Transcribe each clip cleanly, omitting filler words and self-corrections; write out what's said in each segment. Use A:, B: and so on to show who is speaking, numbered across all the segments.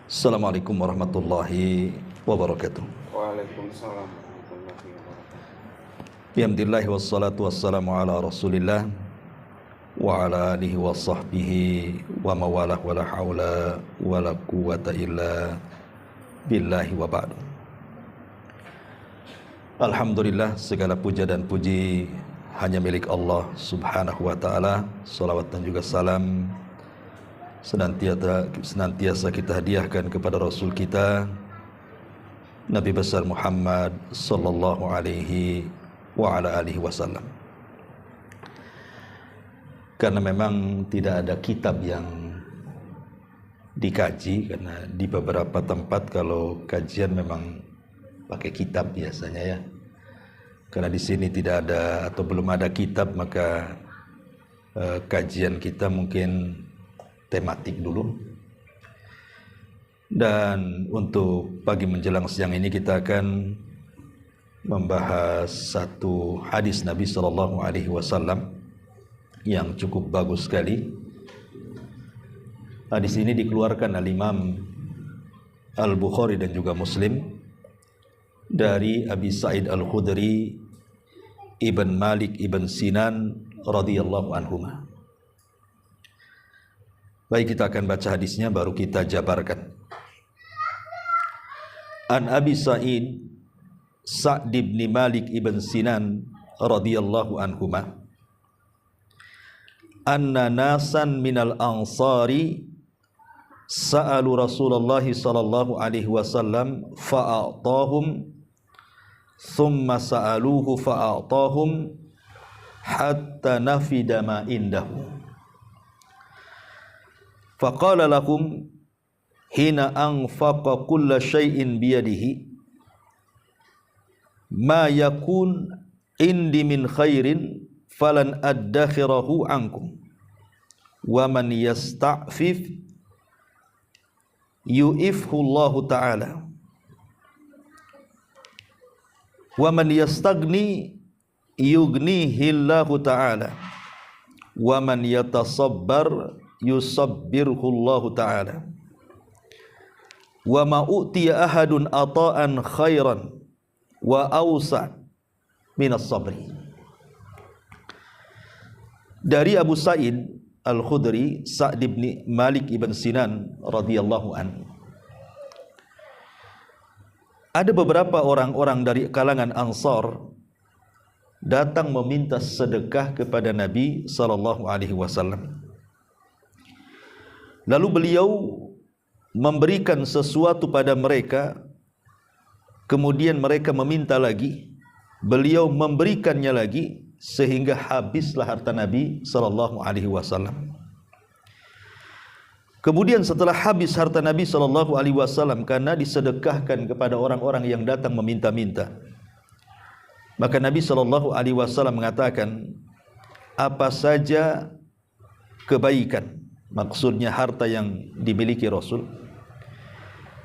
A: Assalamualaikum warahmatullahi wabarakatuh.
B: Waalaikumsalam warahmatullahi wabarakatuh.
A: Bihamdillah wassalatu wassalamu ala rasulillah wa ala alihi wa sahbihi wa mawalah wa la hawla wa la quwata illa billahi wa ba'du. Alhamdulillah, segala puja dan puji hanya milik Allah subhanahu wa ta'ala. Salawat dan juga salam senantiasa kita hadiahkan kepada Rasul kita Nabi besar Muhammad sallallahu alaihi wa ala alihi wasallam. Karena memang tidak ada kitab yang dikaji, karena di beberapa tempat kalau kajian memang pakai kitab biasanya ya. Karena di sini tidak ada atau belum ada kitab, maka kajian kita mungkin tematik dulu. Dan untuk pagi menjelang siang ini kita akan membahas satu hadis Nabi sallallahu alaihi wasallam yang cukup bagus sekali. Hadis ini dikeluarkan oleh Imam Al-Bukhari dan juga Muslim dari Abi Sa'id Al-Khudri Ibn Malik Ibn Sinan radhiyallahu anhuma. Baik, kita akan baca hadisnya baru kita jabarkan. An Abi Sa'id Sa'd ibn Malik ibn Sinan radhiyallahu anhuma anna nasan minal ansari sa'alu Rasulullah sallallahu alaihi wasallam fa'atahum thumma sa'aluhu fa'atahum hatta nafida ma indahu. Faqala lahum hina anfaqa kulla syai'in biyadihi ma yakun indi min khairin falan addakhirahu ankum wa man yasta'fif yu'ifhu Allah ta'ala wa man yastagni yughnihi Allah ta'ala wa man yatasabbar yusabbirhullahu ta'ala wa ma utiya ahadun ata'an khairan wa awsa' minas sabri. Dari Abu Sa'id Al-Khudri Sa'd ibn Malik ibn Sinan radhiyallahu an, ada beberapa orang-orang dari kalangan Ansar datang meminta sedekah kepada Nabi sallallahu alaihi wasallam. Lalu beliau memberikan sesuatu pada mereka, kemudian mereka meminta lagi, beliau memberikannya lagi, sehingga habislah harta Nabi sallallahu alaihi wasallam. Kemudian setelah habis harta Nabi sallallahu alaihi wasallam karena disedekahkan kepada orang-orang yang datang meminta-minta, maka Nabi sallallahu alaihi wasallam mengatakan, apa saja kebaikan, maksudnya harta yang dimiliki Rasul,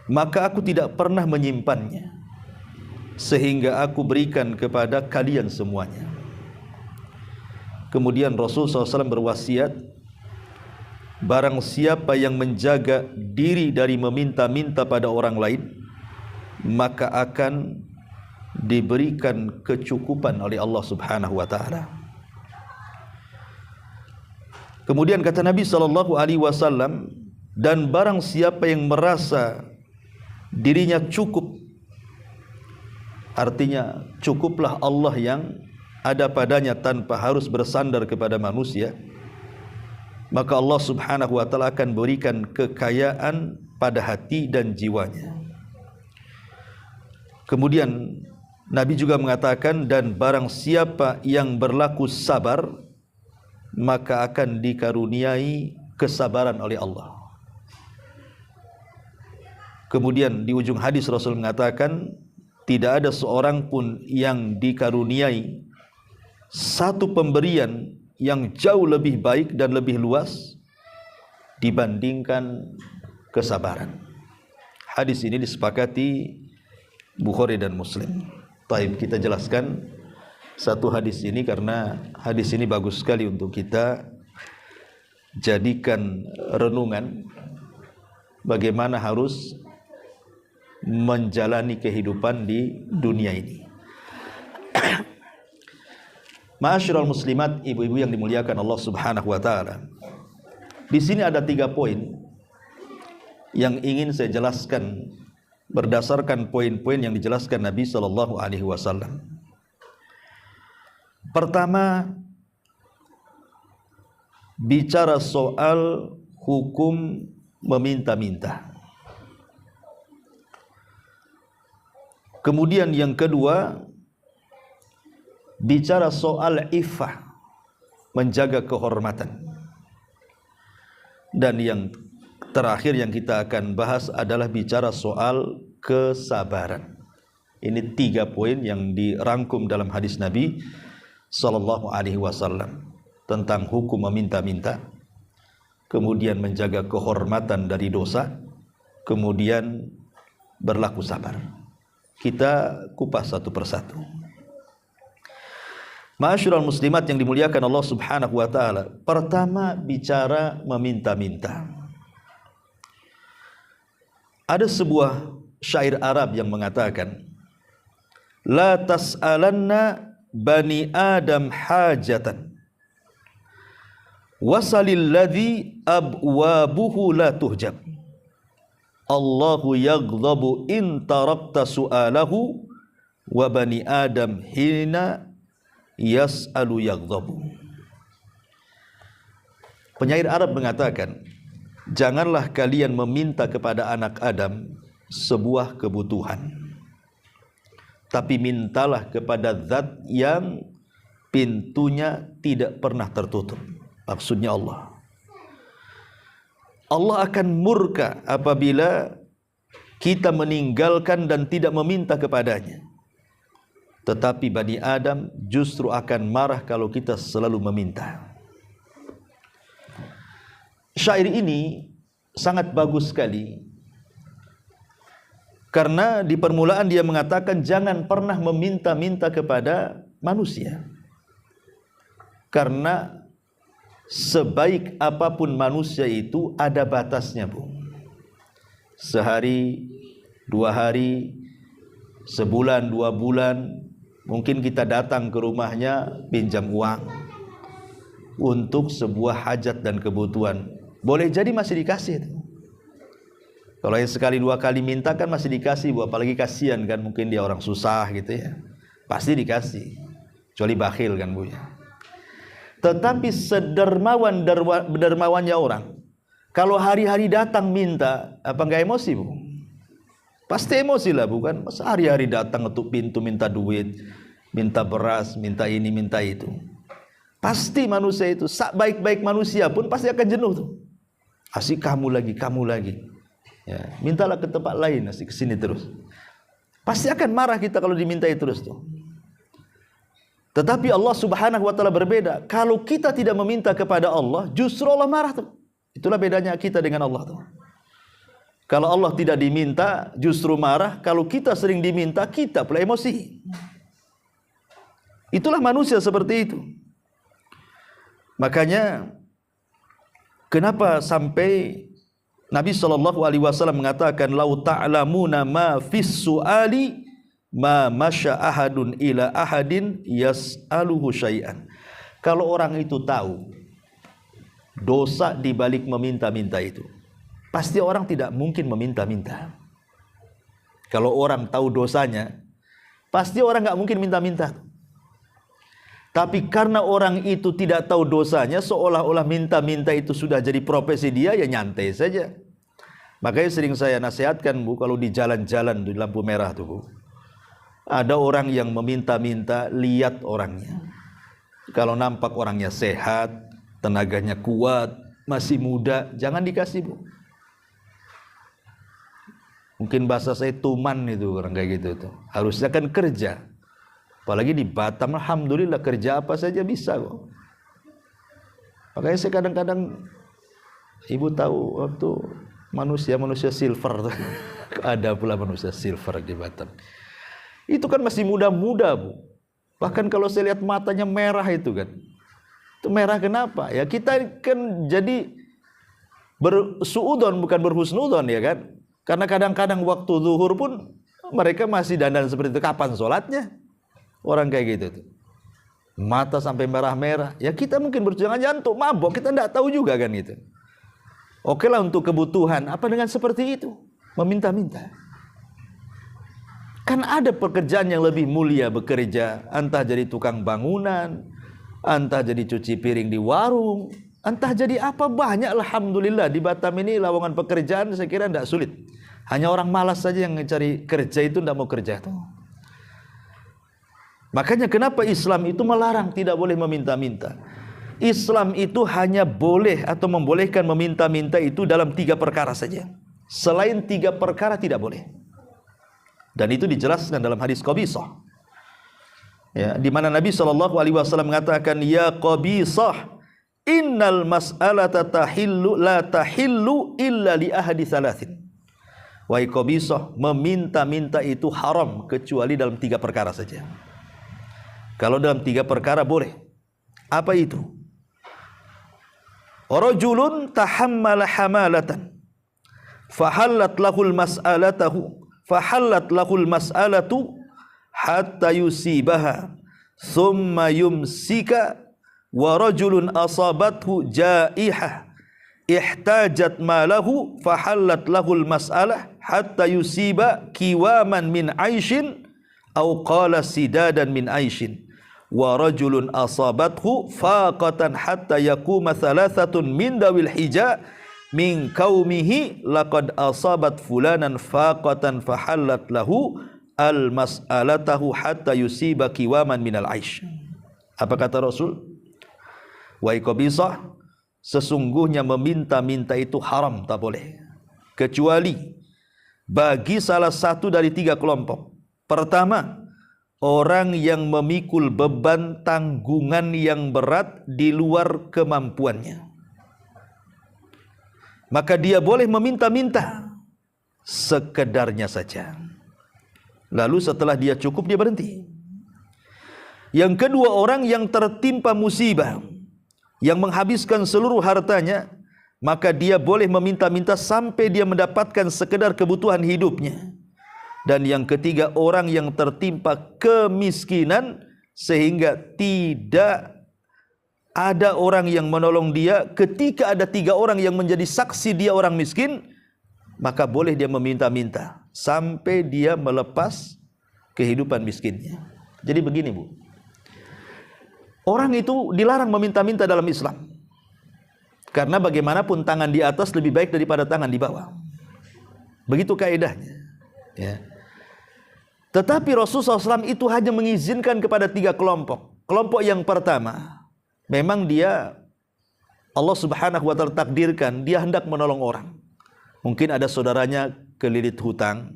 A: maka aku tidak pernah menyimpannya sehingga aku berikan kepada kalian semuanya. Kemudian Rasul SAW berwasiat, barang siapa yang menjaga diri dari meminta-minta pada orang lain, maka akan diberikan kecukupan oleh Allah Subhanahu wa ta'ala. Kemudian kata Nabi sallallahu alaihi wasallam, dan barang siapa yang merasa dirinya cukup, artinya cukuplah Allah yang ada padanya tanpa harus bersandar kepada manusia, maka Allah subhanahu wa ta'ala akan berikan kekayaan pada hati dan jiwanya. Kemudian Nabi juga mengatakan, dan barang siapa yang berlaku sabar, maka akan dikaruniai kesabaran oleh Allah. Kemudian di ujung hadis Rasul mengatakan, tidak ada seorang pun yang dikaruniai satu pemberian yang jauh lebih baik dan lebih luas dibandingkan kesabaran. Hadis ini disepakati Bukhari dan Muslim. Taib, kita jelaskan satu hadis ini karena hadis ini bagus sekali untuk kita jadikan renungan bagaimana harus menjalani kehidupan di dunia ini. Ma'asyiral muslimat, ibu-ibu yang dimuliakan Allah Subhanahu wa taala. Di sini ada 3 poin yang ingin saya jelaskan berdasarkan poin-poin yang dijelaskan Nabi sallallahu alaihi wasallam. Pertama, bicara soal hukum meminta-minta. Kemudian yang kedua, bicara soal iffah, menjaga kehormatan. Dan yang terakhir yang kita akan bahas adalah bicara soal kesabaran. Ini 3 poin yang dirangkum dalam hadis Nabi sallallahu alaihi wasallam tentang hukum meminta-minta, kemudian menjaga kehormatan dari dosa, kemudian berlaku sabar. Kita kupas satu persatu. Ma'asyiral muslimat yang dimuliakan Allah Subhanahu wa taala. Pertama, bicara meminta-minta. Ada sebuah syair Arab yang mengatakan, la tas'alanna bani Adam hajatan wasalil ladzi abwabuhu la tuhjab. Allahu yaghdabu in tarakta su'alahu wa bani Adam hina yas'alu yaghdabu. Penyair Arab mengatakan, janganlah kalian meminta kepada anak Adam sebuah kebutuhan, tapi mintalah kepada zat yang pintunya tidak pernah tertutup. Maksudnya Allah. Allah akan murka apabila kita meninggalkan dan tidak meminta kepadanya. Tetapi Bani Adam justru akan marah kalau kita selalu meminta. Syair ini sangat bagus sekali, karena di permulaan dia mengatakan jangan pernah meminta-minta kepada manusia. Karena sebaik apapun manusia itu ada batasnya, Bu. Sehari, 2 hari, sebulan, 2 bulan, mungkin kita datang ke rumahnya pinjam uang untuk sebuah hajat dan kebutuhan. Boleh jadi masih dikasih itu. Kalau yang sekali 2 kali minta kan masih dikasih, Bu. Apalagi kasihan kan, mungkin dia orang susah gitu ya. Pasti dikasih. Kecuali bakhil kan, Bu ya. Tetapi sedermawannya orang, kalau hari-hari datang minta, apa enggak emosi, Bu? Pasti emosi lah, bukan? Masa hari-hari datang untuk pintu minta duit, minta beras, minta ini, minta itu. Pasti manusia itu, baik-baik manusia pun pasti akan jenuh tuh. Asik kamu lagi. Ya, mintalah ke tempat lain, asik ke sini terus. Pasti akan marah kita kalau dimintai terus tuh. Tetapi Allah Subhanahu wa taala berbeda. Kalau kita tidak meminta kepada Allah, justru Allah marah tuh. Itulah bedanya kita dengan Allah tuh. Kalau Allah tidak diminta, justru marah. Kalau kita sering diminta, kita pula emosi. Itulah manusia seperti itu. Makanya kenapa sampai Nabi SAW mengatakan, lau ta'lamuna ma fis su'ali ma masya ahadun ila ahadin yas'aluhu syai'an. Kalau orang itu tahu dosa di balik meminta-minta itu, pasti orang tidak mungkin meminta-minta. Kalau orang tahu dosanya, pasti orang nggak mungkin minta-minta. Tapi karena orang itu tidak tahu dosanya, seolah-olah minta-minta itu sudah jadi profesi dia, ya nyantai saja. Makanya sering saya nasihatkan, Bu, kalau di jalan-jalan di lampu merah tuh, Bu, ada orang yang meminta-minta, lihat orangnya. Kalau nampak orangnya sehat, tenaganya kuat, masih muda, jangan dikasih, Bu. Mungkin bahasa saya tuman itu orang kayak gitu tuh. Harusnya kan kerja. Apalagi di Batam, alhamdulillah kerja apa saja bisa kok. Makanya saya kadang-kadang, Ibu tahu waktu manusia silver tuh. Ada pula manusia silver di Batam. Itu kan masih muda-muda, Bu. Bahkan kalau saya lihat matanya merah itu kan. Itu merah kenapa? Ya kita kan jadi bersuudon bukan berhusnudon, ya kan? Karena kadang-kadang waktu zuhur pun mereka masih dandan seperti itu. Kapan sholatnya? Orang kayak gitu tuh. Mata sampai merah-merah. Ya kita mungkin jangan untuk mabok, kita tidak tahu juga kan gitu. Oke lah untuk kebutuhan. Apa dengan seperti itu? Meminta-minta. Kan ada pekerjaan yang lebih mulia bekerja. Entah jadi tukang bangunan, entah jadi cuci piring di warung, entah jadi apa, banyak. Alhamdulillah di Batam ini lowongan pekerjaan saya kira tidak sulit. Hanya orang malas saja yang mencari kerja itu tidak mau kerja tuh. Makanya kenapa Islam itu melarang tidak boleh meminta-minta. Islam itu hanya boleh atau membolehkan meminta-minta itu dalam 3 perkara saja. Selain 3 perkara tidak boleh. Dan itu dijelaskan dalam hadis Qabisah. Ya, di mana Nabi SAW mengatakan, ya Qabisah, innal mas'alata tahillu la tahillu illa li ahadi thalathin. Wahai Qabisah, meminta-minta itu haram kecuali dalam 3 perkara saja. Kalau dalam 3 perkara boleh. Apa itu? Rajulun tahammala hamalatan fahallat lahul mas'alatu hatta yusibaha thumma yumsika, wa rajulun asabathu jaihah ihtajat malahu fahallat lahul mas'alah hatta yusiba kiwaman min aishin aw qala sidadan min aishin, wa rajulun asabathu faqatan hatta yakuma thalathatun min dawil hija min qaumihi laqad asabat fulanan faqatan fahallat lahu al mas'alatahu hatta yusiba kiwaman minal aish. Apa kata Rasul? Wahai Qabisah, sesungguhnya meminta-minta itu haram, tak boleh, kecuali bagi salah satu dari 3 kelompok. Pertama, orang yang memikul beban tanggungan yang berat di luar kemampuannya, maka dia boleh meminta-minta sekedarnya saja. Lalu setelah dia cukup, dia berhenti. Yang kedua, orang yang tertimpa musibah yang menghabiskan seluruh hartanya, maka dia boleh meminta-minta sampai dia mendapatkan sekedar kebutuhan hidupnya. Dan yang ketiga, orang yang tertimpa kemiskinan sehingga tidak ada orang yang menolong dia. Ketika ada 3 orang yang menjadi saksi dia orang miskin, maka boleh dia meminta-minta sampai dia melepas kehidupan miskinnya. Jadi begini, Bu. Orang itu dilarang meminta-minta dalam Islam. Karena bagaimanapun tangan di atas lebih baik daripada tangan di bawah. Begitu kaidahnya. Ya. Tetapi Rasulullah SAW itu hanya mengizinkan kepada 3 kelompok. Kelompok yang pertama, memang dia, Allah Subhanahu wa Ta'ala takdirkan dia hendak menolong orang. Mungkin ada saudaranya kelilit hutang,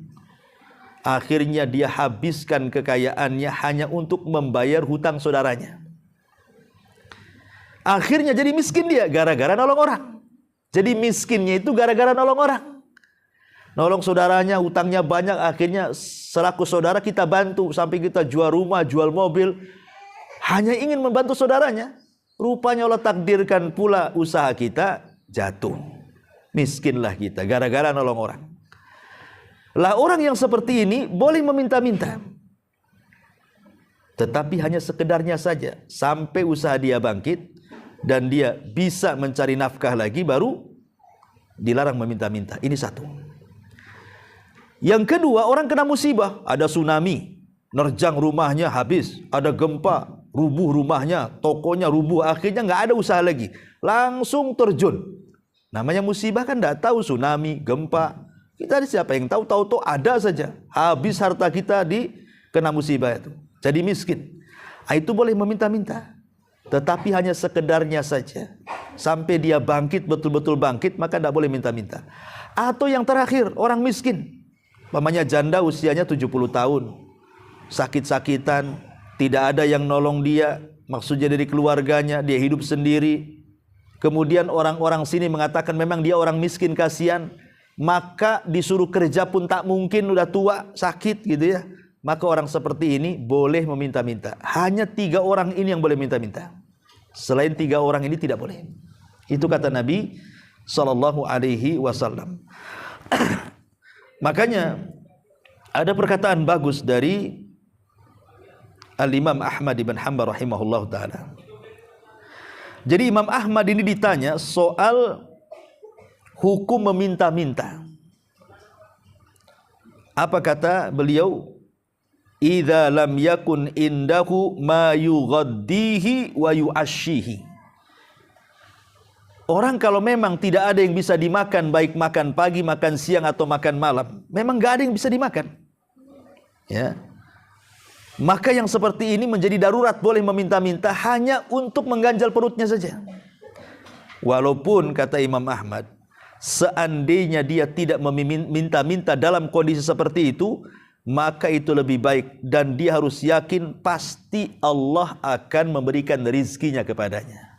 A: akhirnya dia habiskan kekayaannya hanya untuk membayar hutang saudaranya. Akhirnya jadi miskin dia gara-gara nolong orang. Jadi miskinnya itu gara-gara nolong orang. Nolong saudaranya, hutangnya banyak, akhirnya selaku saudara kita bantu sampai kita jual rumah, jual mobil, hanya ingin membantu saudaranya. Rupanya Allah takdirkan pula usaha kita jatuh. Miskinlah kita gara-gara nolong orang. Lah orang yang seperti ini boleh meminta-minta, tetapi hanya sekedarnya saja sampai usaha dia bangkit dan dia bisa mencari nafkah lagi, baru dilarang meminta-minta. Ini satu. Yang kedua, orang kena musibah, ada tsunami, nerjang rumahnya habis, ada gempa, rubuh rumahnya, tokonya rubuh, akhirnya nggak ada usaha lagi, langsung terjun. Namanya musibah kan nggak tahu tsunami, gempa, kita siapa yang tahu, tahu ada saja, habis harta kita di kena musibah itu, jadi miskin. Itu boleh meminta-minta, tetapi hanya sekedarnya saja sampai dia bangkit, betul-betul bangkit, maka tidak boleh minta-minta. Atau yang terakhir, orang miskin, umpamanya janda usianya 70 tahun, sakit-sakitan, tidak ada yang nolong dia, maksudnya dari keluarganya, dia hidup sendiri. Kemudian orang-orang sini mengatakan memang dia orang miskin, kasihan, maka disuruh kerja pun tak mungkin, udah tua, sakit gitu ya. Maka orang seperti ini boleh meminta-minta. Hanya 3 orang ini yang boleh minta-minta. Selain 3 orang ini tidak boleh. Itu kata Nabi sallallahu alaihi wasallam. Makanya ada perkataan bagus dari Al-Imam Ahmad ibn Hanbal rahimahullah ta'ala. Jadi Imam Ahmad ini ditanya soal hukum meminta-minta. Apa kata beliau? Idza lam yakun indahu ma yughaddihi wa yu'ashihi. Orang kalau memang tidak ada yang bisa dimakan, baik makan pagi, makan siang atau makan malam, memang enggak ada yang bisa dimakan. Ya. Maka yang seperti ini menjadi darurat, boleh meminta-minta hanya untuk mengganjal perutnya saja. Walaupun kata Imam Ahmad, seandainya dia tidak meminta-minta dalam kondisi seperti itu, maka itu lebih baik, dan dia harus yakin pasti Allah akan memberikan rizkinya kepadanya.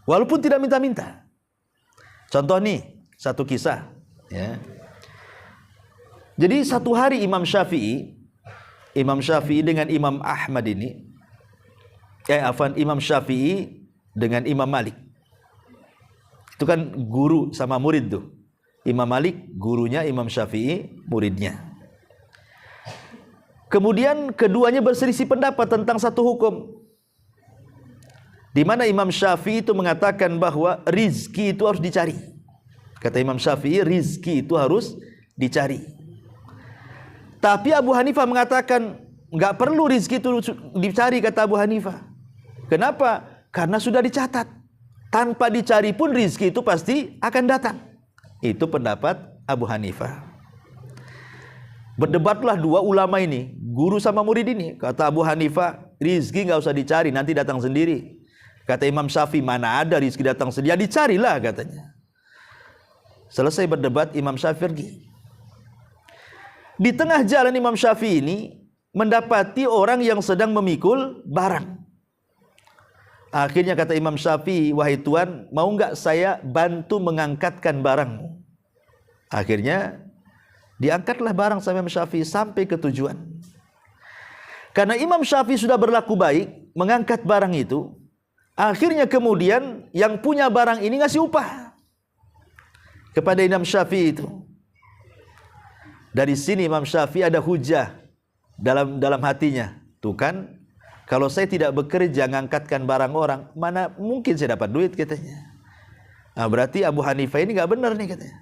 A: Walaupun tidak minta-minta. Contoh nih, satu kisah. Ya. Jadi satu hari Imam Syafi'i dengan Imam Ahmad ini, Imam Syafi'i dengan Imam Malik. Itu kan guru sama murid tuh. Imam Malik gurunya, Imam Syafi'i muridnya. Kemudian keduanya berselisih pendapat tentang satu hukum, di mana Imam Syafi'i itu mengatakan bahwa rizki itu harus dicari. Kata Imam Syafi'i, rizki itu harus dicari. Tapi Abu Hanifah mengatakan enggak perlu rizki itu dicari, kata Abu Hanifah. Kenapa? Karena sudah dicatat. Tanpa dicari pun rizki itu pasti akan datang. Itu pendapat Abu Hanifah. Berdebatlah dua ulama ini, guru sama murid ini. Kata Abu Hanifah, rizki enggak usah dicari, nanti datang sendiri. Kata Imam Syafi'i, mana ada rizki datang sendiri? Ya dicarilah katanya. Selesai berdebat, Imam Syafi'i pergi. Di tengah jalan Imam Syafi'i ini mendapati orang yang sedang memikul barang. Akhirnya kata Imam Syafi'i, wahai Tuan, mau enggak saya bantu mengangkatkan barangmu? Akhirnya diangkatlah barang sama Imam Syafi'i sampai ke tujuan. Karena Imam Syafi'i sudah berlaku baik mengangkat barang itu, akhirnya kemudian yang punya barang ini ngasih upah kepada Imam Syafi'i itu. Dari sini Imam Syafi'i ada hujah dalam hatinya. Tuh kan, kalau saya tidak bekerja mengangkatkan barang orang, mana mungkin saya dapat duit katanya. Nah, berarti Abu Hanifah ini nggak benar nih katanya.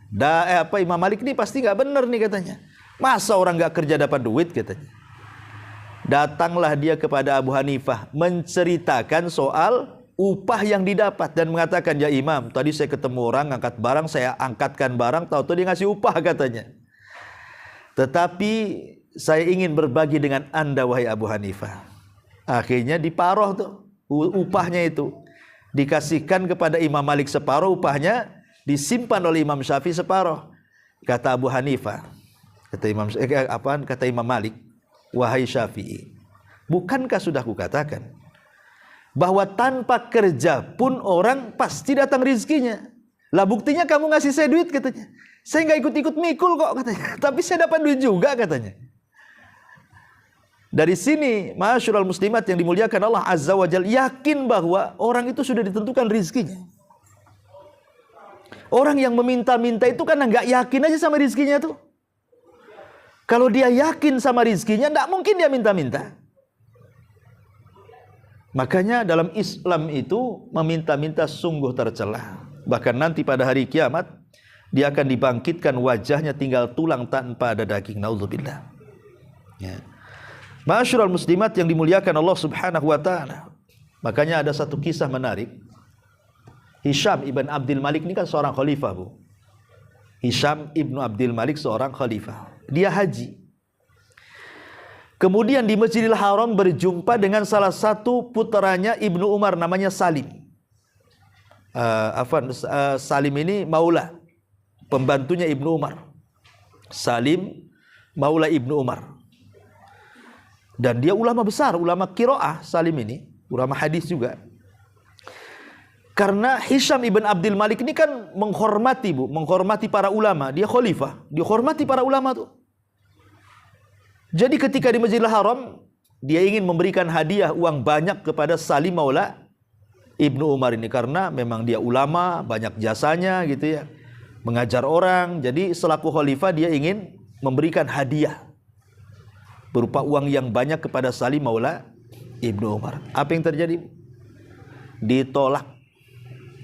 A: Imam Malik ini pasti nggak benar nih katanya. Masa orang nggak kerja dapat duit katanya. Datanglah dia kepada Abu Hanifah menceritakan soal upah yang didapat dan mengatakan, ya Imam, tadi saya ketemu orang ngangkat barang, saya angkatkan barang, tahu-tahu dia ngasih upah katanya. Tetapi saya ingin berbagi dengan anda wahai Abu Hanifah. Akhirnya diparoh tuh upahnya itu, dikasihkan kepada Imam Malik separuh, upahnya disimpan oleh Imam Syafi'i separuh. Kata Abu Hanifah, kata Imam Malik, wahai Syafi'i, bukankah sudah kukatakan bahwa tanpa kerja pun orang pasti datang rizkinya? Lah buktinya kamu ngasih saya duit katanya. Saya nggak ikut-ikut mikul kok katanya, tapi saya dapat duit juga katanya. Dari sini, ma'asyiral muslimat yang dimuliakan Allah Azza wa Jalla, yakin bahwa orang itu sudah ditentukan rizkinya. Orang yang meminta-minta itu karena nggak yakin aja sama rizkinya tuh. Kalau dia yakin sama rizkinya, nggak mungkin dia minta-minta. Makanya dalam Islam itu meminta-minta sungguh tercela. Bahkan nanti pada hari kiamat dia akan dibangkitkan, wajahnya tinggal tulang tanpa ada daging. Naudzubillah. Ya. Ma'asyiral muslimat yang dimuliakan Allah Subhanahu wa taala. Makanya ada satu kisah menarik. Hisham ibn Abdul Malik ini kan seorang khalifah, Bu. Hisham ibn Abdul Malik seorang khalifah. Dia haji. Kemudian di Masjidil Haram berjumpa dengan salah satu putranya Ibnu Umar, namanya Salim. Salim ini maula, pembantunya Ibnu Umar. Salim maula Ibnu Umar. Dan dia ulama besar, ulama qiraah. Salim ini ulama hadis juga. Karena Hisham ibn Abdul Malik ini kan menghormati, Bu, menghormati para ulama. Dia khalifah, dihormati para ulama tuh. Jadi ketika di Masjidil Haram, dia ingin memberikan hadiah uang banyak kepada Salim maula Ibnu Umar ini, karena memang dia ulama, banyak jasanya gitu ya, mengajar orang. Jadi selaku khalifah dia ingin memberikan hadiah berupa uang yang banyak kepada Salim Maula Ibnu Umar. Apa yang terjadi? Ditolak,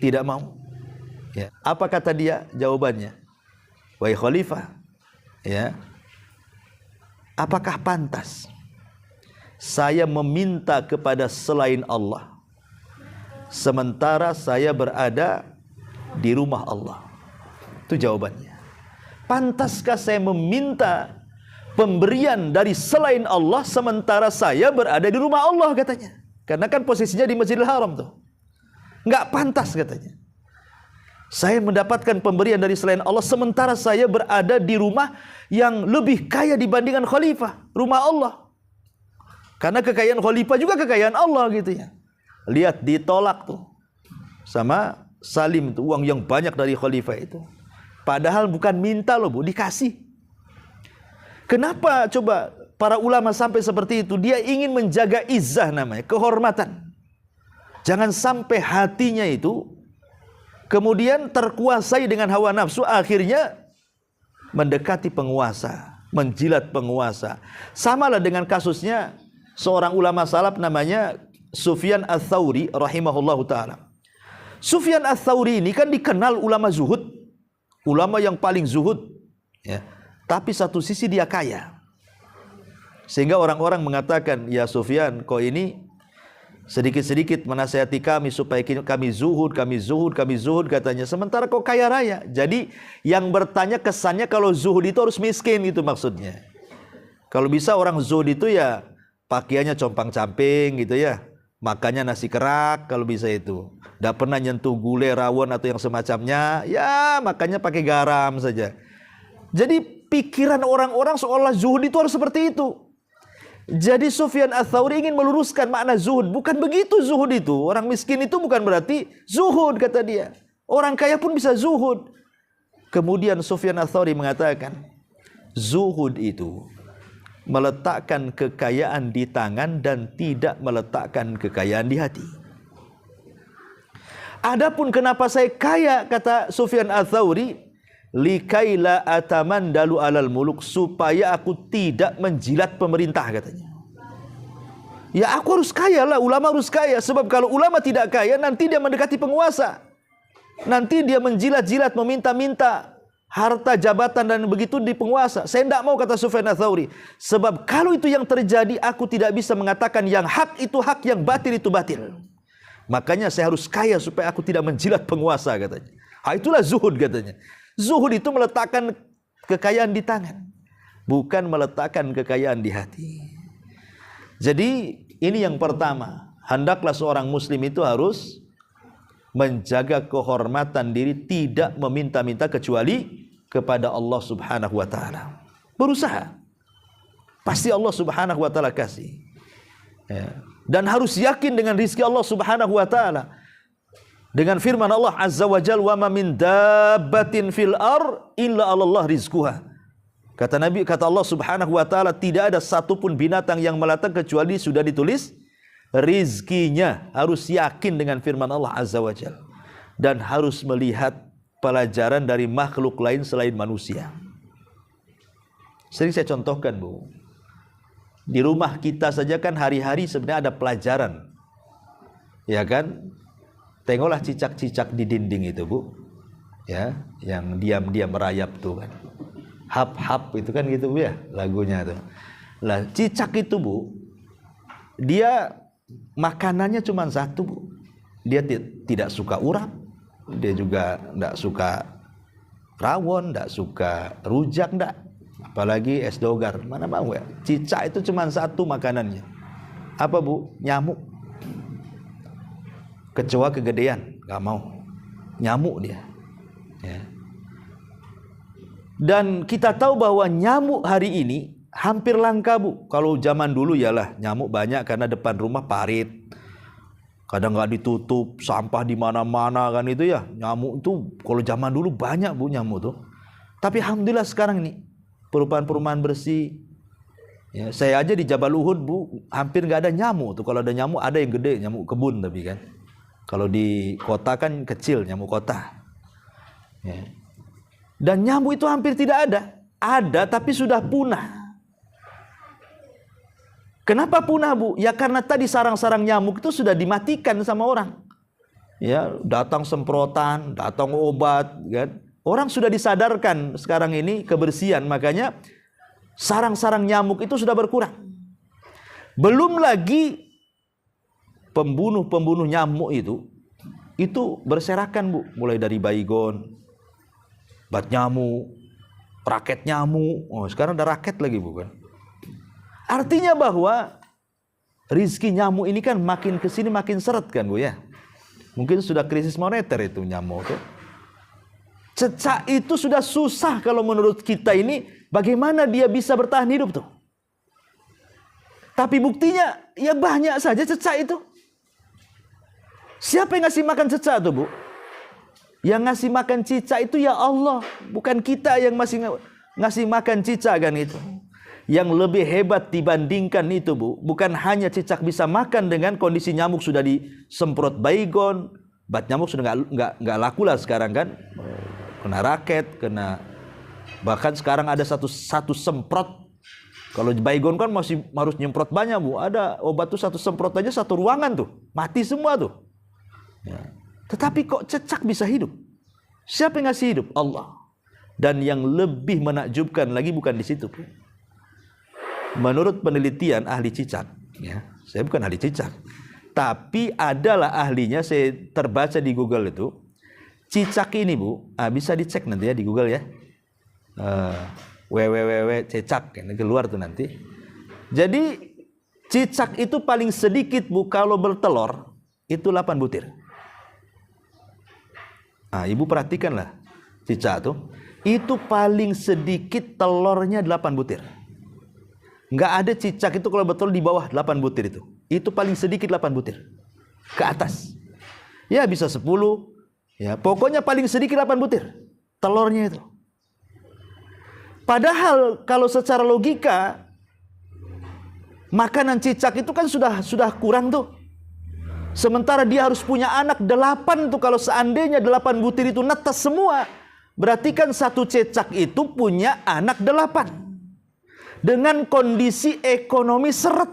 A: tidak mau. Ya. Apa kata dia? Jawabannya, wahai khalifah, ya, apakah pantas saya meminta kepada selain Allah sementara saya berada di rumah Allah? Itu jawabannya. Pantaskah saya meminta pemberian dari selain Allah sementara saya berada di rumah Allah, katanya. Karena kan posisinya di Masjidil Haram tuh. Enggak pantas, katanya. Saya mendapatkan pemberian dari selain Allah sementara saya berada di rumah yang lebih kaya dibandingkan khalifah, rumah Allah. Karena kekayaan khalifah juga kekayaan Allah gitu ya. Lihat, ditolak tuh sama Salim tuh, uang yang banyak dari khalifah itu. Padahal bukan minta loh Bu, dikasih. Kenapa coba para ulama sampai seperti itu? Dia ingin menjaga izzah namanya, kehormatan. Jangan sampai hatinya itu kemudian terkuasai dengan hawa nafsu, akhirnya mendekati penguasa, menjilat penguasa. Samalah dengan kasusnya seorang ulama salaf namanya Sufyan Ats-Tsauri rahimahullahu ta'ala. Sufyan Ats-Tsauri ini kan dikenal ulama zuhud, ulama yang paling zuhud ya. Tapi satu sisi dia kaya, sehingga orang-orang mengatakan, ya Sufyan, kau ini sedikit-sedikit menasihati kami supaya kami zuhud, katanya. Sementara kau kaya raya. Jadi yang bertanya kesannya kalau zuhud itu harus miskin, itu maksudnya. Kalau bisa orang zuhud itu ya pakaiannya compang-camping gitu ya, makannya nasi kerak kalau bisa itu. Tidak pernah nyentuh gulai, rawon atau yang semacamnya, ya makannya pakai garam saja. Jadi pikiran orang-orang seolah zuhud itu harus seperti itu. Jadi Sufyan Ats-Tsauri ingin meluruskan makna zuhud. Bukan begitu zuhud itu. Orang miskin itu bukan berarti zuhud, kata dia. Orang kaya pun bisa zuhud. Kemudian Sufyan Ats-Tsauri mengatakan, zuhud itu meletakkan kekayaan di tangan dan tidak meletakkan kekayaan di hati. Adapun kenapa saya kaya, kata Sufyan Ats-Tsauri, likaila atamandalu alal muluk, supaya aku tidak menjilat pemerintah, katanya. Ya aku harus kaya lah, ulama harus kaya. Sebab kalau ulama tidak kaya, nanti dia mendekati penguasa, nanti dia menjilat-jilat, meminta-minta harta jabatan dan begitu di penguasa. Saya tidak mau, kata Sufyan Ats-Tsauri. Sebab kalau itu yang terjadi, aku tidak bisa mengatakan yang hak itu hak, yang batil itu batil. Makanya saya harus kaya supaya aku tidak menjilat penguasa, katanya. Itulah zuhud, katanya. Zuhud itu meletakkan kekayaan di tangan, bukan meletakkan kekayaan di hati. Jadi ini yang pertama, hendaklah seorang muslim itu harus menjaga kehormatan diri, tidak meminta-minta kecuali kepada Allah Subhanahu wa taala. Berusaha, pasti Allah Subhanahu wa taala kasih. Ya. Dan harus yakin dengan rizki Allah Subhanahu wa taala. Dengan firman Allah Azza wa Jalla, wa ma min dabbatin fil ar illa 'alallah rizquha. Kata Nabi, kata Allah Subhanahu wa taala, tidak ada satupun binatang yang melata kecuali sudah ditulis rizkinya. Harus yakin dengan firman Allah Azza wa Jalla, dan harus melihat pelajaran dari makhluk lain selain manusia. Sering saya contohkan, Bu. Di rumah kita saja kan hari-hari sebenarnya ada pelajaran. Ya kan? Tengoklah cicak-cicak di dinding itu, Bu. Ya, yang diam-diam merayap tuh kan. Hap-hap itu kan gitu, Bu ya, lagunya tuh. Lah, cicak itu, Bu, dia makanannya cuma satu, Bu. Dia tidak suka urap, dia juga tidak suka rawon, tidak suka rujak, tidak. Apalagi es dogar, mana mau ya. Cicak itu cuma satu makanannya. Apa, Bu? Nyamuk. Kecoa kegedean, gak mau. Nyamuk dia. Ya. Dan kita tahu bahwa nyamuk hari ini hampir langka, Bu. Kalau zaman dulu yalah nyamuk banyak karena depan rumah parit, kadang nggak ditutup, sampah di mana-mana kan itu ya. Nyamuk itu kalau zaman dulu banyak, Bu, nyamuk tuh. Tapi alhamdulillah sekarang ini perumahan-perumahan bersih. Ya, saya aja di Jabal Uhud, Bu, hampir nggak ada nyamuk tuh. Kalau ada nyamuk ada yang gede, nyamuk kebun tapi kan. Kalau di kota kan kecil, nyamuk kota. Ya. Dan nyamuk itu hampir tidak ada. Ada tapi sudah punah. Kenapa punah, Bu? Ya karena tadi sarang-sarang nyamuk itu sudah dimatikan sama orang. Ya, datang semprotan, datang obat, kan? Orang sudah disadarkan sekarang ini kebersihan, makanya sarang-sarang nyamuk itu sudah berkurang. Belum lagi pembunuh-pembunuh nyamuk itu berserakan, Bu. Mulai dari baygon, bat nyamuk, raket nyamuk. Oh, sekarang ada raket lagi, bukan? Artinya bahwa rizki nyamuk ini kan makin kesini makin seret kan, Bu ya. Mungkin sudah krisis moneter itu nyamuk tuh. Cecak itu sudah susah kalau menurut kita ini, bagaimana dia bisa bertahan hidup tuh. Tapi buktinya ya banyak saja cecak itu. Siapa yang ngasih makan cecak tuh, Bu? Yang ngasih makan cicak itu ya Allah, bukan kita yang masih ngasih makan cicak kan itu. Yang lebih hebat dibandingkan itu, Bu, bukan hanya cicak bisa makan dengan kondisi nyamuk sudah disemprot baygon, bat nyamuk sudah nggak laku lah sekarang kan. Kena raket, kena, bahkan sekarang ada satu semprot. Kalau baygon kan masih harus nyemprot banyak, Bu. Ada obat tuh satu semprot aja satu ruangan tuh, mati semua tuh. Ya. Tetapi kok cecak bisa hidup? Siapa yang ngasih hidup? Allah. Dan yang lebih menakjubkan lagi bukan di situ, Bu. Menurut penelitian ahli cicak, ya, saya bukan ahli cicak, tapi adalah ahlinya, saya terbaca di Google itu, cicak ini, Bu, bisa dicek nanti ya di Google ya, www.cicak, ini keluar tuh nanti. Jadi cicak itu paling sedikit, Bu, kalau bertelur itu 8 butir. Ibu perhatikanlah cicak tuh, itu paling sedikit telurnya 8 butir. Nggak ada cicak itu kalau betul di bawah 8 butir itu. Itu paling sedikit 8 butir. Ke atas. Ya bisa 10. Ya, pokoknya paling sedikit 8 butir. Telurnya itu. Padahal kalau secara logika, makanan cicak itu kan sudah kurang tuh. Sementara dia harus punya anak 8 tuh. Kalau seandainya 8 butir itu netes semua, berarti kan satu cicak itu punya anak 8. Dengan kondisi ekonomi seret.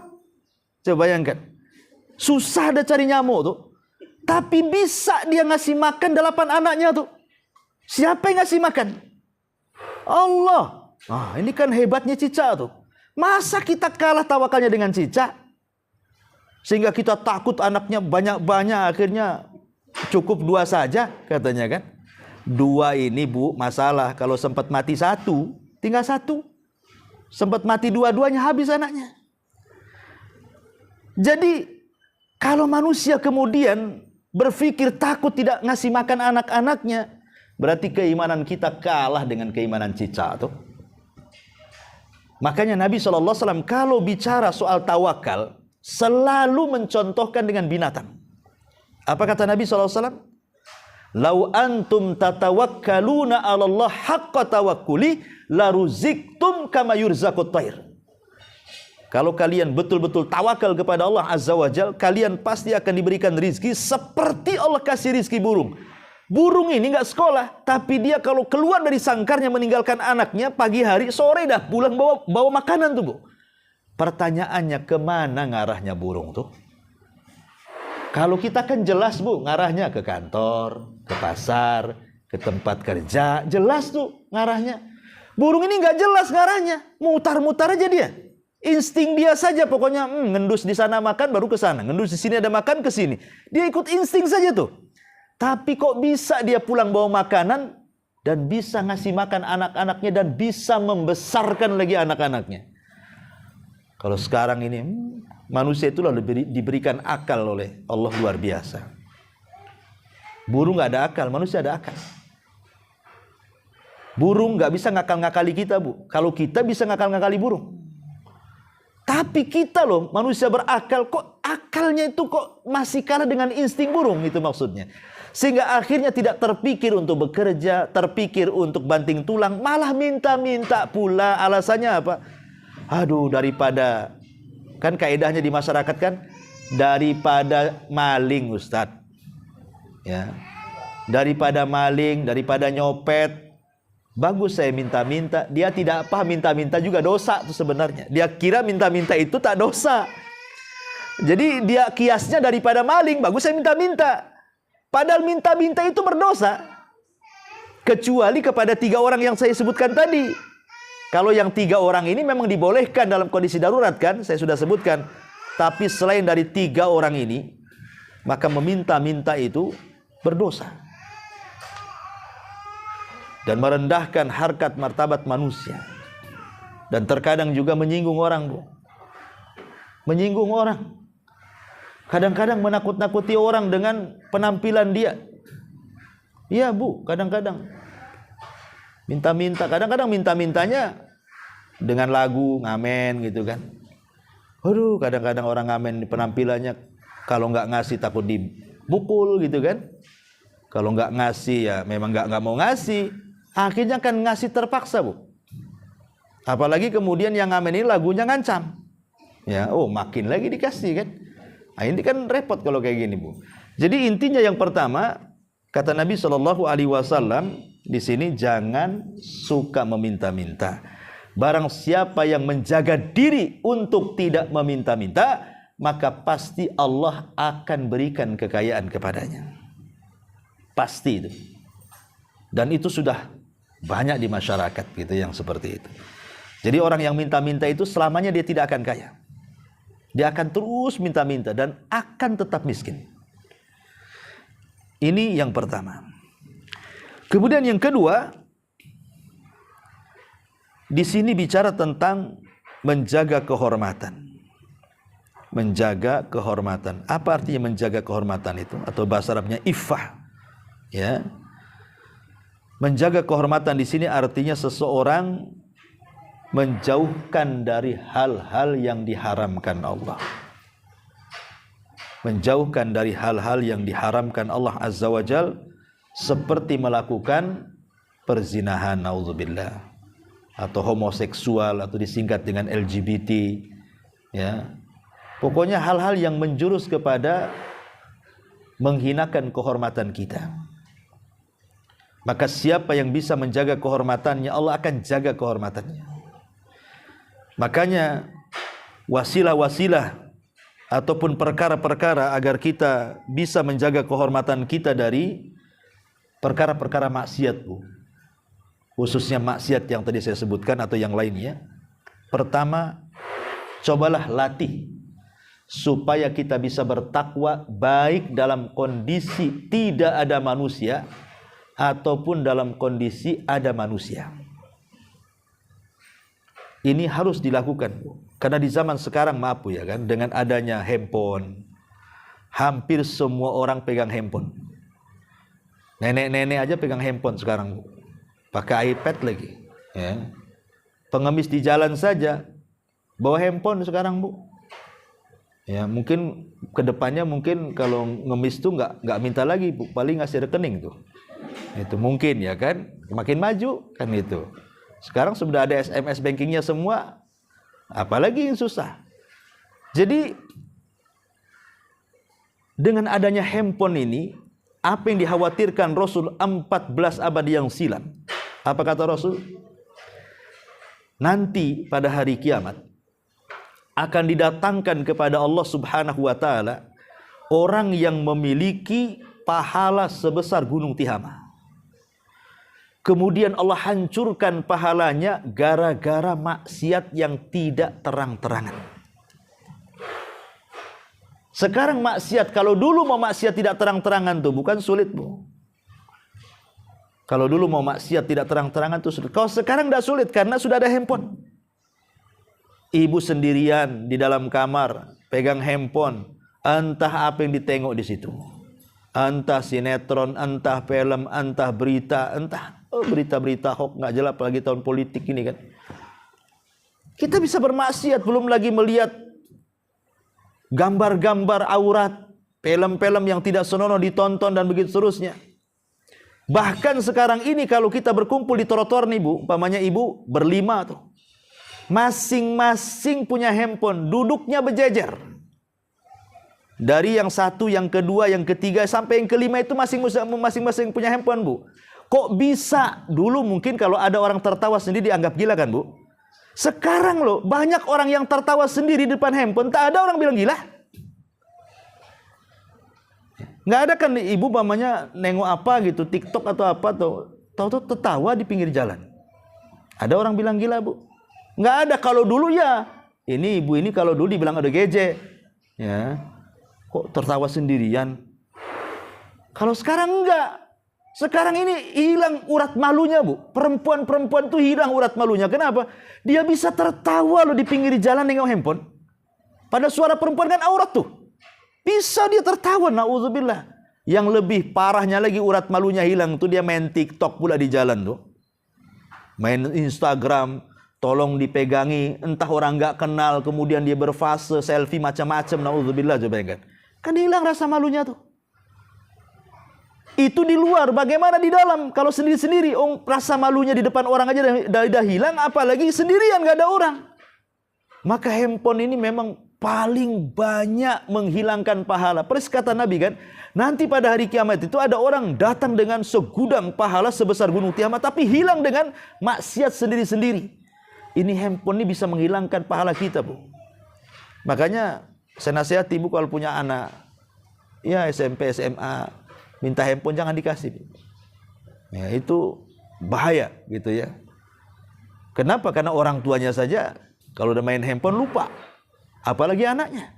A: Coba bayangkan. Susah ada cari nyamuk tuh. Tapi bisa dia ngasih makan 8 anaknya tuh. Siapa yang ngasih makan? Allah. Ini kan hebatnya cicak tuh. Masa kita kalah tawakalnya dengan cicak? Sehingga kita takut anaknya banyak-banyak, akhirnya cukup 2 saja katanya kan. 2 ini, Bu, masalah. Kalau sempat mati 1, tinggal 1. Sempat mati 2-duanya, habis anaknya. Jadi kalau manusia kemudian berpikir takut tidak ngasih makan anak-anaknya, berarti keimanan kita kalah dengan keimanan cicak tuh. Makanya Nabi SAW kalau bicara soal tawakal selalu mencontohkan dengan binatang. Apa kata Nabi SAW? Lau antum tatawakkaluna 'ala Allah haqqa tawakkuli la ruziktum kama yurzaqut thair. Kalau kalian betul-betul tawakal kepada Allah Azza wa Jalla, kalian pasti akan diberikan rizki seperti Allah kasih rizki burung. Burung ini nggak sekolah, tapi dia kalau keluar dari sangkarnya meninggalkan anaknya pagi hari, sore dah pulang bawa makanan tuh, Bu. Pertanyaannya, kemana ngarahnya burung tuh? Kalau kita kan jelas, Bu, ngarahnya ke kantor, ke pasar, ke tempat kerja, jelas tuh ngarahnya. Burung ini nggak jelas ngarahnya, mutar-mutar aja dia. Insting dia saja, pokoknya ngendus di sana makan baru ke sana, ngendus di sini ada makan ke sini. Dia ikut insting saja tuh. Tapi kok bisa dia pulang bawa makanan dan bisa ngasih makan anak-anaknya dan bisa membesarkan lagi anak-anaknya? Kalau sekarang ini manusia itulah diberikan akal oleh Allah luar biasa. Burung nggak ada akal, manusia ada akal. Burung nggak bisa ngakal-ngakali kita, Bu. Kalau kita bisa ngakal-ngakali burung. Tapi kita loh, manusia berakal, kok akalnya itu kok masih kalah dengan insting burung, itu maksudnya. Sehingga akhirnya tidak terpikir untuk bekerja, terpikir untuk banting tulang, malah minta-minta pula. Alasannya apa? Aduh, daripada, kan kaedahnya di masyarakat kan, daripada maling, Ustadz, ya, daripada maling, daripada nyopet, bagus saya minta-minta. Dia tidak paham minta-minta juga dosa tuh sebenarnya. Dia kira minta-minta itu tak dosa. Jadi dia kiasnya daripada maling, bagus saya minta-minta. Padahal minta-minta itu berdosa. Kecuali kepada 3 orang yang saya sebutkan tadi. Kalau yang 3 orang ini memang dibolehkan dalam kondisi darurat kan, saya sudah sebutkan. Tapi selain dari 3 orang ini, maka meminta-minta itu berdosa. Dan merendahkan harkat martabat manusia. Dan terkadang juga menyinggung orang, Bu. Menyinggung orang. Kadang-kadang menakut-nakuti orang dengan penampilan dia. Iya, Bu, kadang-kadang minta-minta, kadang-kadang minta-mintanya dengan lagu ngamen gitu kan. Aduh, kadang-kadang orang ngamen penampilannya kalau nggak ngasih takut dipukul gitu kan. Kalau nggak ngasih ya memang nggak mau ngasih. Akhirnya kan ngasih terpaksa, Bu. Apalagi kemudian yang ngamen ini lagunya ngancam. Ya, oh makin lagi dikasih kan. Nah, ini kan repot kalau kayak gini, Bu. Jadi intinya yang pertama, kata Nabi SAW di sini, jangan suka meminta-minta. Barang siapa yang menjaga diri untuk tidak meminta-minta, maka pasti Allah akan berikan kekayaan kepadanya. Pasti itu. Dan itu sudah banyak di masyarakat gitu yang seperti itu. Jadi orang yang minta-minta itu selamanya dia tidak akan kaya. Dia akan terus minta-minta dan akan tetap miskin. Ini yang pertama. Kemudian yang kedua, di sini bicara tentang menjaga kehormatan. Menjaga kehormatan. Apa artinya menjaga kehormatan itu? Atau bahasa Arabnya iffah. Ya. Menjaga kehormatan di sini artinya seseorang menjauhkan dari hal-hal yang diharamkan Allah. Menjauhkan dari hal-hal yang diharamkan Allah Azza wa Jal, seperti melakukan perzinahan, naudzubillah, atau homoseksual, atau disingkat dengan LGBT, ya. Pokoknya hal-hal yang menjurus kepada menghinakan kehormatan kita. Maka siapa yang bisa menjaga kehormatannya, Allah akan jaga kehormatannya. Makanya wasilah-wasilah ataupun perkara-perkara agar kita bisa menjaga kehormatan kita dari perkara-perkara maksiat, Bu. Khususnya maksiat yang tadi saya sebutkan atau yang lainnya. Pertama, cobalah latih supaya kita bisa bertakwa baik dalam kondisi tidak ada manusia ataupun dalam kondisi ada manusia. Ini harus dilakukan, Bu. Karena di zaman sekarang, maaf Bu ya kan, dengan adanya handphone, hampir semua orang pegang handphone. Nenek-nenek aja pegang handphone sekarang, Bu. Pakai iPad lagi, ya. Pengemis di jalan saja bawa handphone sekarang, Bu. Ya, mungkin kedepannya mungkin kalau ngemis tuh nggak minta lagi, Bu. Paling ngasih rekening tuh. Itu mungkin ya kan, makin maju kan itu. Sekarang sudah ada SMS bankingnya semua, apalagi yang susah. Jadi dengan adanya handphone ini, apa yang dikhawatirkan Rasul 14 abad yang silam? Apa kata Rasul? Nanti pada hari kiamat akan didatangkan kepada Allah Subhanahu wa taala orang yang memiliki pahala sebesar gunung Tihama. Kemudian Allah hancurkan pahalanya gara-gara maksiat yang tidak terang-terangan. Sekarang maksiat, kalau dulu mau maksiat tidak terang-terangan tuh bukan sulit, Bu. Kalau dulu mau maksiat tidak terang-terangan tuh sulit. Kalau sekarang tidak sulit karena sudah ada handphone. Ibu sendirian di dalam kamar pegang handphone, entah apa yang ditengok di situ. Entah sinetron, entah film, entah berita, entah berita-berita hoax nggak jelas, apalagi tahun politik ini kan. Kita bisa bermaksiat, belum lagi melihat gambar-gambar aurat, film-film yang tidak senonoh ditonton dan begitu seterusnya. Bahkan sekarang ini kalau kita berkumpul di trotoar nih, Bu, umpamanya ibu berlima tuh, masing-masing punya handphone, duduknya berjejer. Dari yang satu, yang kedua, yang ketiga, sampai yang kelima itu masing-masing punya handphone, Bu. Kok bisa? Dulu mungkin kalau ada orang tertawa sendiri dianggap gila kan, Bu? Sekarang loh, banyak orang yang tertawa sendiri di depan handphone, tak ada orang bilang gila. Nggak ada kan ibu mamanya nengok apa gitu, TikTok atau apa, tahu-tahu tertawa di pinggir jalan. Ada orang bilang gila, Bu? Nggak ada. Kalau dulu ya, ini ibu ini kalau dulu dibilang ada geje, ya, kok tertawa sendirian. Kalau sekarang enggak. Sekarang ini hilang urat malunya, Bu. Perempuan-perempuan tuh hilang urat malunya. Kenapa? Dia bisa tertawa loh di pinggir jalan nengok handphone. Pada suara perempuan kan aurat tuh. Bisa dia tertawa, na'udzubillah. Yang lebih parahnya lagi urat malunya hilang tuh dia main TikTok pula di jalan tuh. Main Instagram, tolong dipegangi, entah orang nggak kenal, kemudian dia berfase, selfie macam-macam, na'udzubillah, coba ingat. Kan hilang rasa malunya tuh. Itu di luar, bagaimana di dalam? Kalau sendiri-sendiri, rasa malunya di depan orang aja dah hilang, apalagi sendirian nggak ada orang. Maka handphone ini memang paling banyak menghilangkan pahala. Persis kata Nabi kan, nanti pada hari kiamat itu ada orang datang dengan segudang pahala sebesar gunung Tiamat, tapi hilang dengan maksiat sendiri-sendiri. Ini handphone ini bisa menghilangkan pahala kita, Bu. Makanya saya nasihati ibu kalau punya anak, ya SMP, SMA, minta handphone jangan dikasih. Ya, itu bahaya gitu ya. Kenapa? Karena orang tuanya saja kalau udah main handphone lupa. Apalagi anaknya.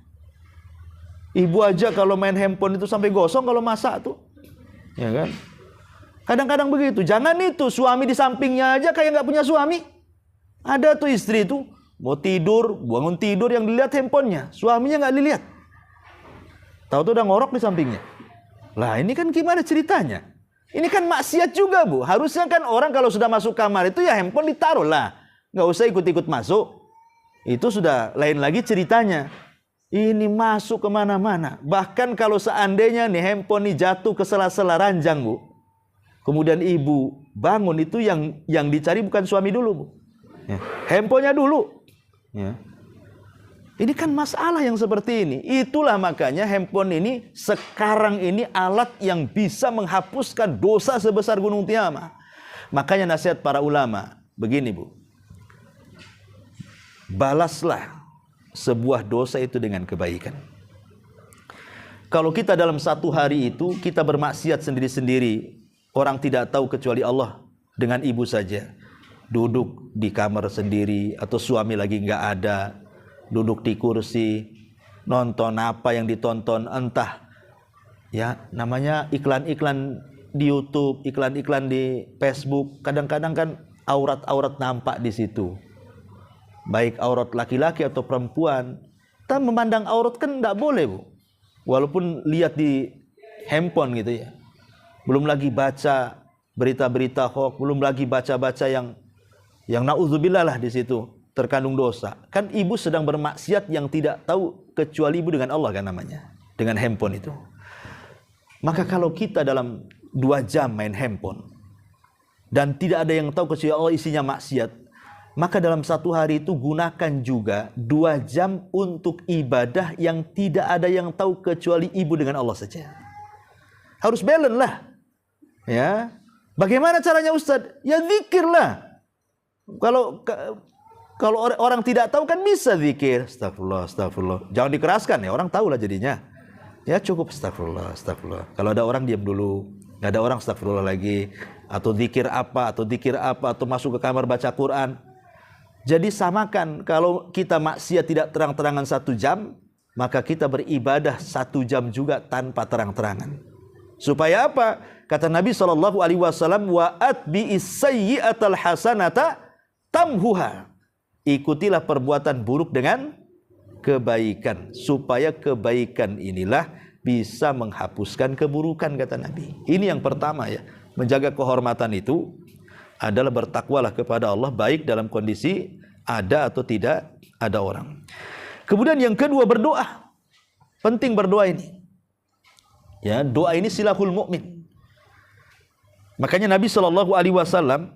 A: Ibu aja kalau main handphone itu sampai gosong kalau masak tuh. Ya kan? Kadang-kadang begitu. Jangan itu suami di sampingnya aja kayak nggak punya suami. Ada tuh istri tuh mau tidur, bangun tidur yang dilihat handphonenya, suaminya nggak dilihat. Tahu tuh udah ngorok di sampingnya. Lah ini kan gimana ceritanya? Ini kan maksiat juga, Bu. Harusnya kan orang kalau sudah masuk kamar itu ya handphone ditaruh lah. Nggak usah ikut-ikut masuk. Itu sudah lain lagi ceritanya. Ini masuk kemana-mana. Bahkan kalau seandainya nih handphone ini jatuh ke sela-sela ranjang, Bu. Kemudian ibu bangun, itu yang dicari bukan suami dulu, Bu. Ya. Handphonenya dulu. Ya. Ini kan masalah yang seperti ini. Itulah makanya handphone ini sekarang ini alat yang bisa menghapuskan dosa sebesar gunung Tiamat. Makanya nasihat para ulama begini, Bu. Balaslah sebuah dosa itu dengan kebaikan. Kalau kita dalam satu hari itu kita bermaksiat sendiri-sendiri, orang tidak tahu kecuali Allah, dengan ibu saja. Duduk di kamar sendiri atau suami lagi nggak ada, duduk di kursi, nonton apa yang ditonton, entah ya namanya iklan-iklan di YouTube, iklan-iklan di Facebook. Kadang-kadang kan aurat-aurat nampak di situ, baik aurat laki-laki atau perempuan. Kita memandang aurat kan nggak boleh, Bu, walaupun lihat di handphone gitu ya. Belum lagi baca berita-berita hoax, belum lagi baca-baca yang na'udzubillah lah di situ terkandung dosa. Kan ibu sedang bermaksiat yang tidak tahu kecuali ibu dengan Allah kan namanya, dengan handphone itu. Maka kalau kita dalam 2 jam main handphone dan tidak ada yang tahu kecuali Allah isinya maksiat, maka dalam satu hari itu gunakan juga 2 jam untuk ibadah yang tidak ada yang tahu kecuali ibu dengan Allah saja. Harus balance lah. Ya. Bagaimana caranya, Ustaz? Ya zikir lah. Kalau orang tidak tahu kan bisa zikir, astagfirullah, astagfirullah. Jangan dikeraskan ya, orang tahu lah jadinya. Ya cukup astagfirullah, astagfirullah. Kalau ada orang diam dulu, nggak ada orang astagfirullah lagi, atau zikir apa, atau masuk ke kamar baca Quran. Jadi samakan, kalau kita maksiat tidak terang-terangan 1 jam, maka kita beribadah 1 jam juga tanpa terang-terangan. Supaya apa? Kata Nabi SAW, wa atbi'is sayyi'atal hasanata tamhuha. Ikutilah perbuatan buruk dengan kebaikan, supaya kebaikan inilah bisa menghapuskan keburukan, kata Nabi. Ini yang pertama ya. Menjaga kehormatan itu adalah bertakwalah kepada Allah, baik dalam kondisi ada atau tidak ada orang. Kemudian yang kedua, berdoa. Penting berdoa ini. Ya, doa ini silahul mukmin. Makanya Nabi SAW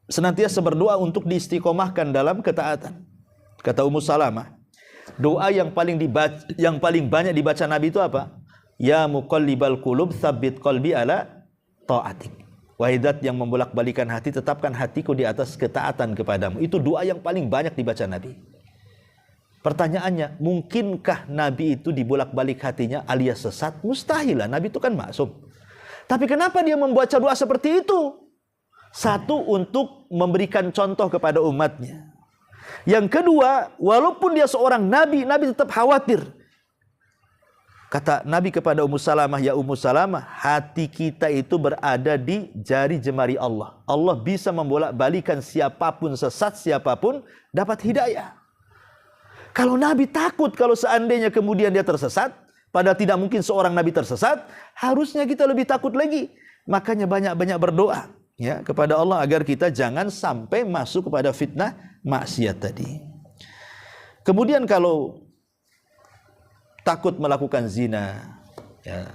A: senantiasa berdoa untuk diistiqomahkan dalam ketaatan. Kata Ummu Salamah, Doa yang paling banyak dibaca Nabi itu apa? Ya muqallibal qulub tsabbit qalbi ala ta'atik. Wahai zat yang membolak-balikan hati, tetapkan hatiku di atas ketaatan kepadamu. Itu doa yang paling banyak dibaca Nabi. Pertanyaannya, mungkinkah Nabi itu dibolak-balik hatinya alias sesat? Mustahil lah, Nabi itu kan maksum. Tapi kenapa dia membaca doa seperti itu? Satu, untuk memberikan contoh kepada umatnya. Yang kedua, walaupun dia seorang Nabi, Nabi tetap khawatir. Kata Nabi kepada Ummu Salamah, ya Ummu Salamah, hati kita itu berada di jari jemari Allah. Allah bisa membolak-balikan siapapun sesat, siapapun dapat hidayah. Kalau Nabi takut kalau seandainya kemudian dia tersesat, padahal tidak mungkin seorang Nabi tersesat, harusnya kita lebih takut lagi. Makanya banyak-banyak berdoa ya kepada Allah agar kita jangan sampai masuk kepada fitnah maksiat tadi. Kemudian kalau takut melakukan zina, ya,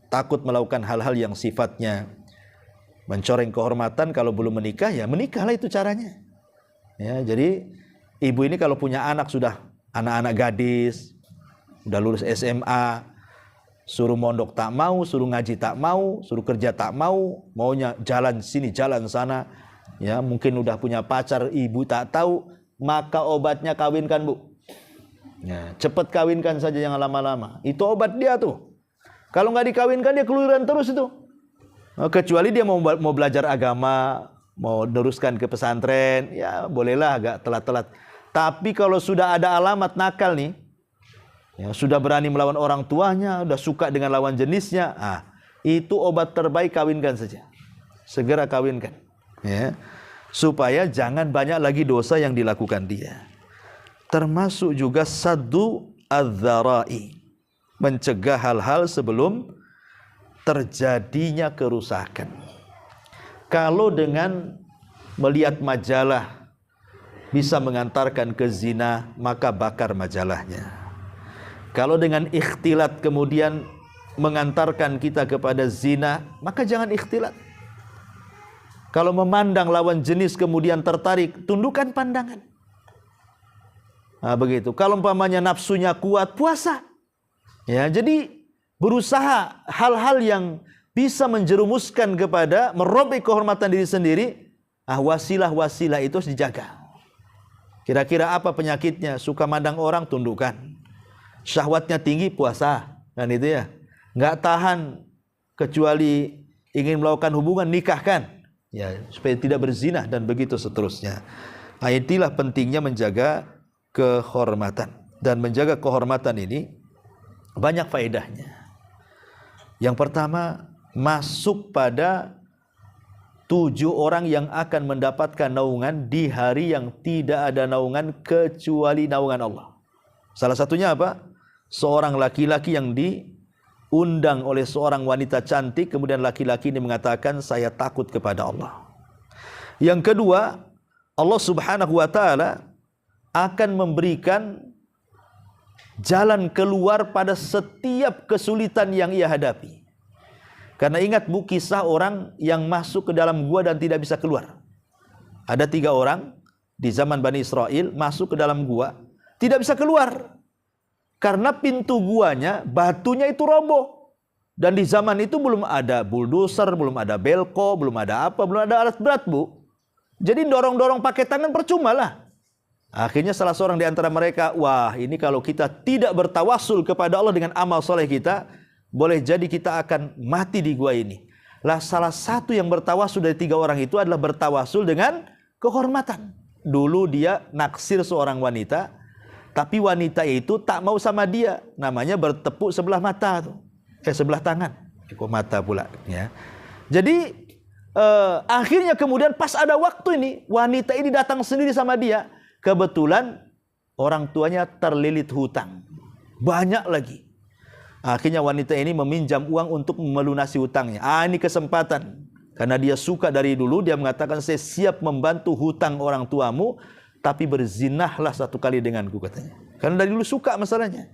A: takut melakukan hal-hal yang sifatnya mencoreng kehormatan, kalau belum menikah, ya menikahlah, itu caranya. Ya, jadi ibu ini kalau punya anak, sudah anak-anak gadis, udah lulus SMA, suruh mondok tak mau, suruh ngaji tak mau, suruh kerja tak mau, maunya jalan sini, jalan sana, ya mungkin udah punya pacar, ibu tak tahu, maka obatnya kawinkan, Bu. Ya, cepat kawinkan saja, jangan lama-lama. Itu obat dia tuh. Kalau nggak dikawinkan, dia keluyuran terus itu. Kecuali dia mau belajar agama, mau teruskan ke pesantren, ya bolehlah agak telat-telat. Tapi kalau sudah ada alamat nakal nih, ya, sudah berani melawan orang tuanya, sudah suka dengan lawan jenisnya, itu obat terbaik, kawinkan saja. Segera kawinkan, ya, supaya jangan banyak lagi dosa yang dilakukan dia. Termasuk juga saddu adz-dzara'i, mencegah hal-hal sebelum terjadinya kerusakan. Kalau dengan melihat majalah bisa mengantarkan ke zina, maka bakar majalahnya. Kalau dengan ikhtilat kemudian mengantarkan kita kepada zina, maka jangan ikhtilat. Kalau memandang lawan jenis kemudian tertarik, tundukkan pandangan. Begitu. Kalau umpamanya nafsunya kuat, puasa. Ya, jadi berusaha hal-hal yang bisa menjerumuskan kepada merobek kehormatan diri sendiri, wasilah-wasilah itu harus dijaga. Kira-kira apa penyakitnya? Suka mandang orang, tundukkan. Syahwatnya tinggi, puasa. Kan itu ya. Nggak tahan kecuali ingin melakukan hubungan, nikahkan. Ya, supaya tidak berzina dan begitu seterusnya. Itulah pentingnya menjaga kehormatan. Dan menjaga kehormatan ini banyak faedahnya. Yang pertama, masuk pada 7 orang yang akan mendapatkan naungan di hari yang tidak ada naungan kecuali naungan Allah. Salah satunya apa? Seorang laki-laki yang diundang oleh seorang wanita cantik, kemudian laki-laki ini mengatakan, saya takut kepada Allah. Yang kedua, Allah Subhanahu wa ta'ala akan memberikan jalan keluar pada setiap kesulitan yang ia hadapi. Karena ingat, Bu, kisah orang yang masuk ke dalam gua dan tidak bisa keluar. Ada 3 orang di zaman Bani Israel masuk ke dalam gua, tidak bisa keluar. Karena pintu guanya, batunya itu roboh. Dan di zaman itu belum ada bulldozer, belum ada belko, belum ada apa, belum ada alat berat, Bu. Jadi dorong-dorong pakai tangan percuma lah. Akhirnya salah seorang di antara mereka, wah, ini kalau kita tidak bertawasul kepada Allah dengan amal soleh kita, boleh jadi kita akan mati di gua ini. Lah, salah satu yang bertawasul dari 3 orang itu adalah bertawasul dengan kehormatan. Dulu dia naksir seorang wanita, tapi wanita itu tak mau sama dia. Namanya bertepuk sebelah mata tuh. Sebelah tangan. Kok mata pula ya. Jadi akhirnya kemudian pas ada waktu ini, wanita ini datang sendiri sama dia. Kebetulan orang tuanya terlilit hutang. Banyak lagi. Akhirnya wanita ini meminjam uang untuk melunasi hutangnya. Ini kesempatan. Karena dia suka dari dulu, dia mengatakan, saya siap membantu hutang orang tuamu, tapi berzinahlah 1 kali denganku, katanya. Karena dari dulu suka masalahnya.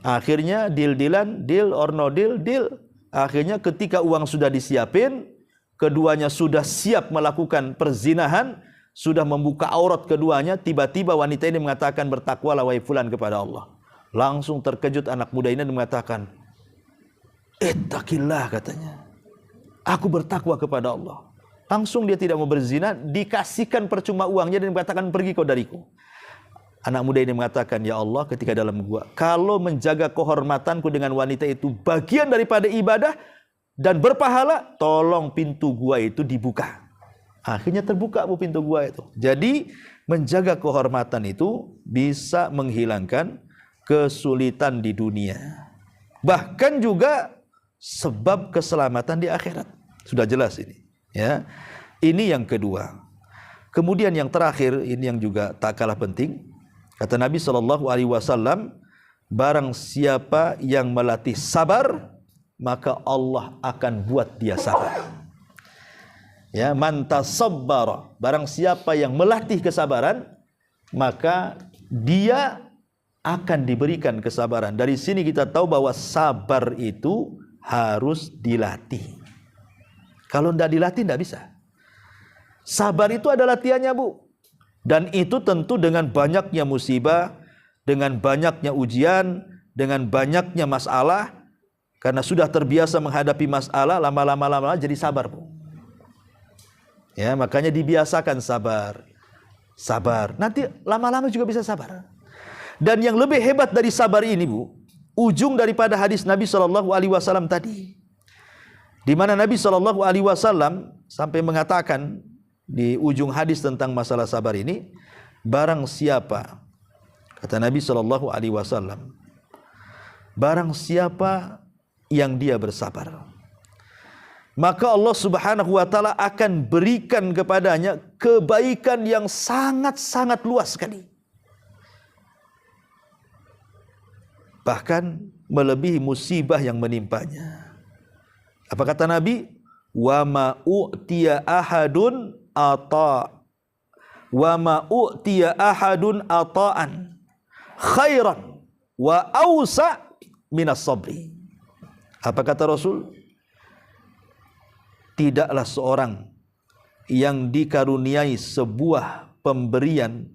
A: Akhirnya deal-dealan, deal or no deal, deal. Akhirnya ketika uang sudah disiapin, keduanya sudah siap melakukan perzinahan, sudah membuka aurat keduanya, tiba-tiba wanita ini mengatakan, bertakwalah wahai fulan kepada Allah. Langsung terkejut anak muda ini dan mengatakan, ittaqillah, katanya, aku bertakwa kepada Allah. Langsung dia tidak mau berzina, dikasihkan percuma uangnya dan mengatakan, pergi kau dariku. Anak muda ini mengatakan, ya Allah, ketika dalam gua, kalau menjaga kehormatanku dengan wanita itu bagian daripada ibadah dan berpahala, tolong pintu gua itu dibuka. Akhirnya terbuka pintu gua itu. Jadi menjaga kehormatan itu bisa menghilangkan kesulitan di dunia. Bahkan juga sebab keselamatan di akhirat. Sudah jelas ini. Ya, ini yang kedua. Kemudian yang terakhir, ini yang juga tak kalah penting. Kata Nabi SAW, barang siapa yang melatih sabar, maka Allah akan buat dia sabar. Ya, man tasabbara, barang siapa yang melatih kesabaran, maka dia akan diberikan kesabaran. Dari sini kita tahu bahwa sabar itu harus dilatih. Kalau tidak dilatih, tidak bisa. Sabar itu ada latihannya, Bu. Dan itu tentu dengan banyaknya musibah, dengan banyaknya ujian, dengan banyaknya masalah. Karena sudah terbiasa menghadapi masalah, lama-lama jadi sabar, Bu. Ya, makanya dibiasakan sabar. Sabar. Nanti lama-lama juga bisa sabar. Dan yang lebih hebat dari sabar ini, Bu, ujung daripada hadis Nabi SAW tadi. Di mana Nabi SAW sampai mengatakan di ujung hadis tentang masalah sabar ini, barang siapa, kata Nabi SAW, barang siapa yang dia bersabar, maka Allah Subhanahu wa taala akan berikan kepadanya kebaikan yang sangat-sangat luas sekali. Bahkan melebihi musibah yang menimpanya. Apa kata Nabi? Wa ma u'tiya ahadun ata'an khairan wa awsa minas sabri. Apa kata Rasul? Tidaklah seorang yang dikaruniai sebuah pemberian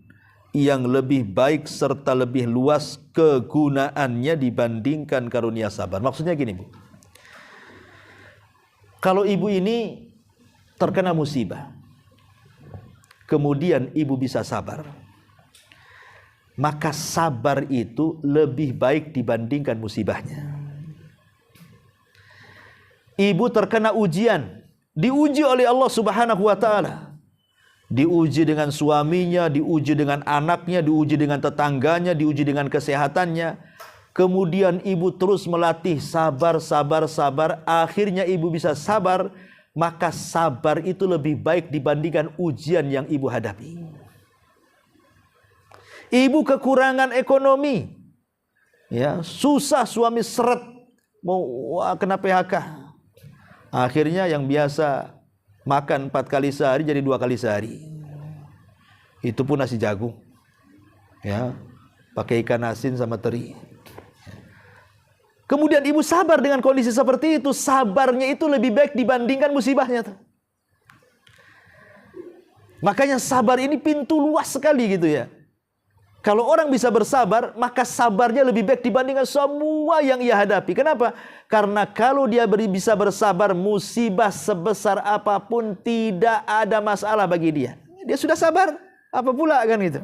A: yang lebih baik serta lebih luas kegunaannya dibandingkan karunia sabar. Maksudnya gini, Bu. Kalau ibu ini terkena musibah, kemudian ibu bisa sabar, maka sabar itu lebih baik dibandingkan musibahnya. Ibu terkena ujian, diuji oleh Allah Subhanahu wa taala. Diuji dengan suaminya, diuji dengan anaknya, diuji dengan tetangganya, diuji dengan kesehatannya. Kemudian ibu terus melatih sabar, akhirnya ibu bisa sabar, maka sabar itu lebih baik dibandingkan ujian yang ibu hadapi. Ibu kekurangan ekonomi, ya, susah, suami seret, mau kena PHK. Akhirnya yang biasa makan 4 kali sehari jadi 2 kali sehari. Itu pun nasi jagung, ya, pakai ikan asin sama teri. Kemudian ibu sabar dengan kondisi seperti itu. Sabarnya itu lebih baik dibandingkan musibahnya. Makanya sabar ini pintu luas sekali gitu ya. Kalau orang bisa bersabar, maka sabarnya lebih baik dibandingkan semua yang ia hadapi. Kenapa? Karena kalau dia bisa bersabar, musibah sebesar apapun tidak ada masalah bagi dia. Dia sudah sabar, apa pula kan itu.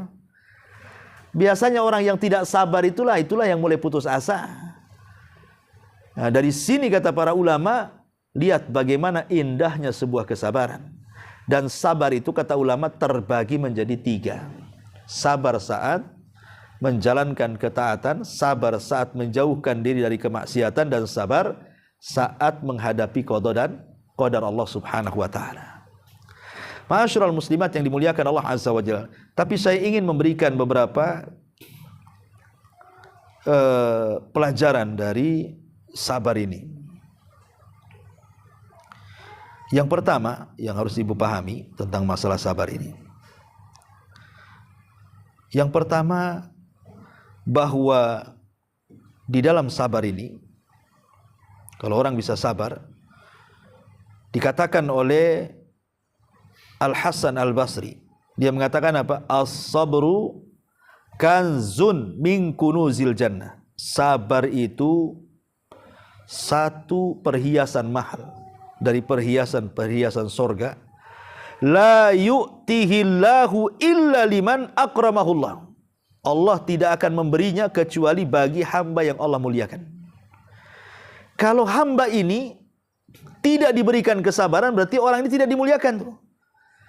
A: Biasanya orang yang tidak sabar itulah yang mulai putus asa. Nah, dari sini kata para ulama, lihat bagaimana indahnya sebuah kesabaran. Dan sabar itu kata ulama terbagi menjadi 3. Sabar saat menjalankan ketaatan, sabar saat menjauhkan diri dari kemaksiatan, dan sabar saat menghadapi qada dan qadar Allah Subhanahu wa taala. Ma'asyiral muslimat yang dimuliakan Allah Azza wa Jalla. Tapi saya ingin memberikan beberapa pelajaran dari sabar ini. Yang pertama yang harus ibu pahami tentang masalah sabar ini. Yang pertama, bahwa di dalam sabar ini, kalau orang bisa sabar, dikatakan oleh Al-Hasan Al-Basri, Dia mengatakan apa? As-sabru kanzun min kunuzil jannah. Sabar itu satu perhiasan mahal dari perhiasan sorga. La yu'tihillahu illa liman akramahullah. Allah tidak akan memberinya kecuali bagi hamba yang Allah muliakan. Kalau hamba ini tidak diberikan kesabaran, berarti orang ini tidak dimuliakan tuh.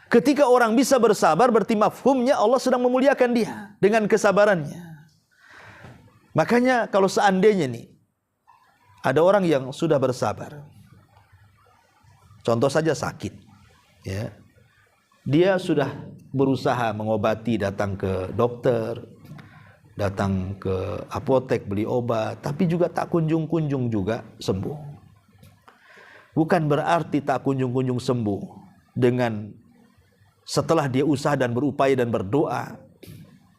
A: Ketika orang bisa bersabar, berarti mafhumnya Allah sedang memuliakan dia dengan kesabarannya. Makanya kalau seandainya nih ada orang yang sudah bersabar, contoh saja sakit, ya, dia sudah berusaha mengobati, datang ke dokter, datang ke apotek beli obat, tapi juga tak kunjung-kunjung juga sembuh. Bukan berarti tak kunjung-kunjung sembuh dengan setelah dia usaha dan berupaya dan berdoa,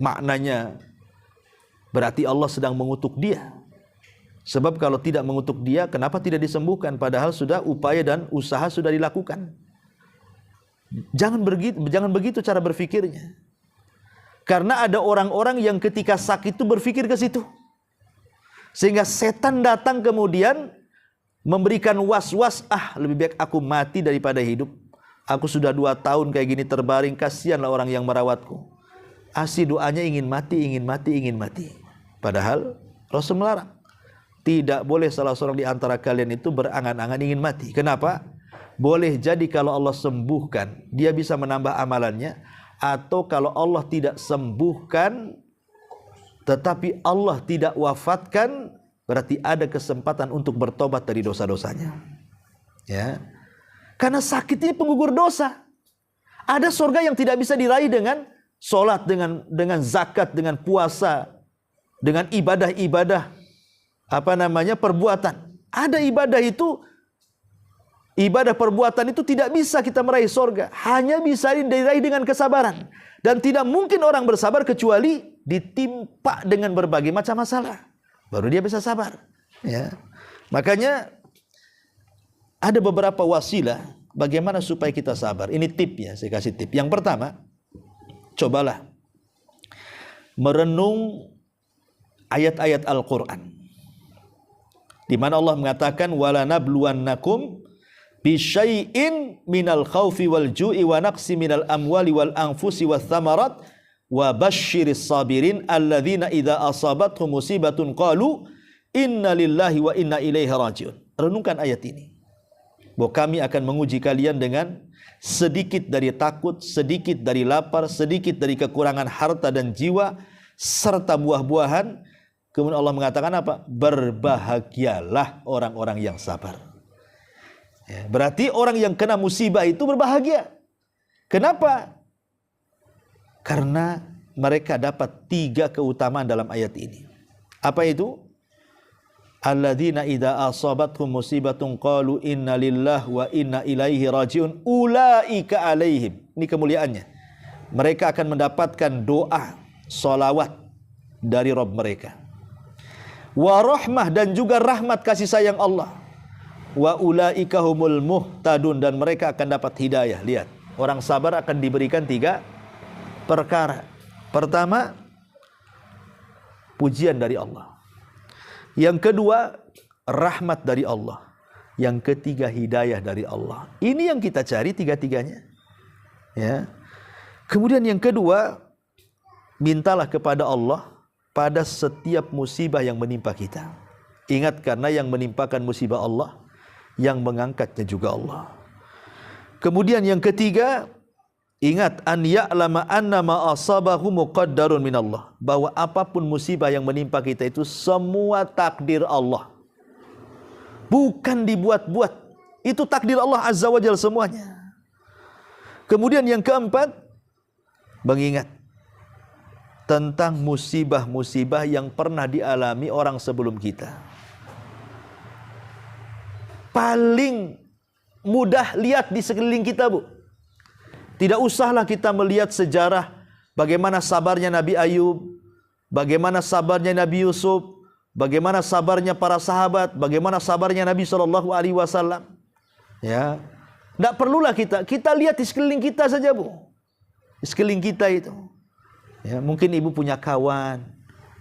A: maknanya berarti Allah sedang mengutuk dia. Sebab kalau tidak mengutuk dia, kenapa tidak disembuhkan? Padahal sudah upaya dan usaha sudah dilakukan. Jangan begitu cara berfikirnya. Karena ada orang-orang yang ketika sakit itu berfikir ke situ. Sehingga setan datang kemudian memberikan was-was, lebih baik aku mati daripada hidup. Aku sudah 2 tahun kayak gini terbaring, kasihanlah orang yang merawatku. Asih doanya ingin mati, ingin mati, ingin mati. Padahal Rasul melarang. Tidak boleh salah seorang di antara kalian itu berangan-angan ingin mati. Kenapa? Boleh jadi kalau Allah sembuhkan, dia bisa menambah amalannya. Atau kalau Allah tidak sembuhkan, tetapi Allah tidak wafatkan, berarti ada kesempatan untuk bertobat dari dosa-dosanya. Ya. Karena sakit ini penggugur dosa. Ada surga yang tidak bisa diraih dengan sholat, dengan zakat, dengan puasa, dengan ibadah-ibadah, perbuatan. Ada ibadah itu, ibadah perbuatan itu tidak bisa kita meraih surga. Hanya bisa diraih dengan kesabaran. Dan tidak mungkin orang bersabar kecuali ditimpa dengan berbagai macam masalah. Baru dia bisa sabar. Ya. Makanya ada beberapa wasilah bagaimana supaya kita sabar. Ini tipnya, saya kasih tip. Yang pertama, cobalah merenung ayat-ayat Al-Quran, di mana Allah mengatakan wala nabluwannakum bisyai'in minal khaufi wal ju'i wa naqsi minal amwali wal anfusi wath thamarat wa basyiris sabirin alladzina idza asabathum musibatun qalu inna lillahi wa inna ilaihi rajiun. Renungkan ayat ini, bahwa kami akan menguji kalian dengan sedikit dari takut, sedikit dari lapar, sedikit dari kekurangan harta dan jiwa, serta buah-buahan. Kemudian Allah mengatakan apa? Berbahagialah orang-orang yang sabar. Ya, berarti orang yang kena musibah itu berbahagia. Kenapa? Karena mereka dapat 3 keutamaan dalam ayat ini. Apa itu? Alladzina idza asabathum musibatun qalu inna lillahi wa inna ilaihi rajiun ulaika alaihim. Ini kemuliaannya. Mereka akan mendapatkan doa, salawat dari Rabb mereka. Wa rahmah, dan juga rahmat kasih sayang Allah. Wa ulaika humul muhtadun, dan mereka akan dapat hidayah. Lihat, orang sabar akan diberikan 3 perkara. Pertama, pujian dari Allah. Yang kedua, rahmat dari Allah. Yang ketiga, hidayah dari Allah. Ini yang kita cari 3-tiganya. Ya. Kemudian yang kedua, mintalah kepada Allah pada setiap musibah yang menimpa kita. Ingat, karena yang menimpakan musibah Allah, yang mengangkatnya juga Allah. Kemudian yang ketiga, ingat, an ya'lama anna ma asabahu muqaddarun minallah, bahwa apapun musibah yang menimpa kita itu semua takdir Allah, bukan dibuat-buat. Itu takdir Allah Azza wa Jalla semuanya. Kemudian yang keempat, mengingat tentang musibah-musibah yang pernah dialami orang sebelum kita. Paling mudah lihat di sekeliling kita, Bu. Tidak usahlah kita melihat sejarah bagaimana sabarnya Nabi Ayub, bagaimana sabarnya Nabi Yusuf, bagaimana sabarnya para sahabat, bagaimana sabarnya Nabi SAW. Ya, tidak perlulah kita lihat di sekeliling kita saja, Bu. di sekeliling kita itu. Ya, mungkin ibu punya kawan,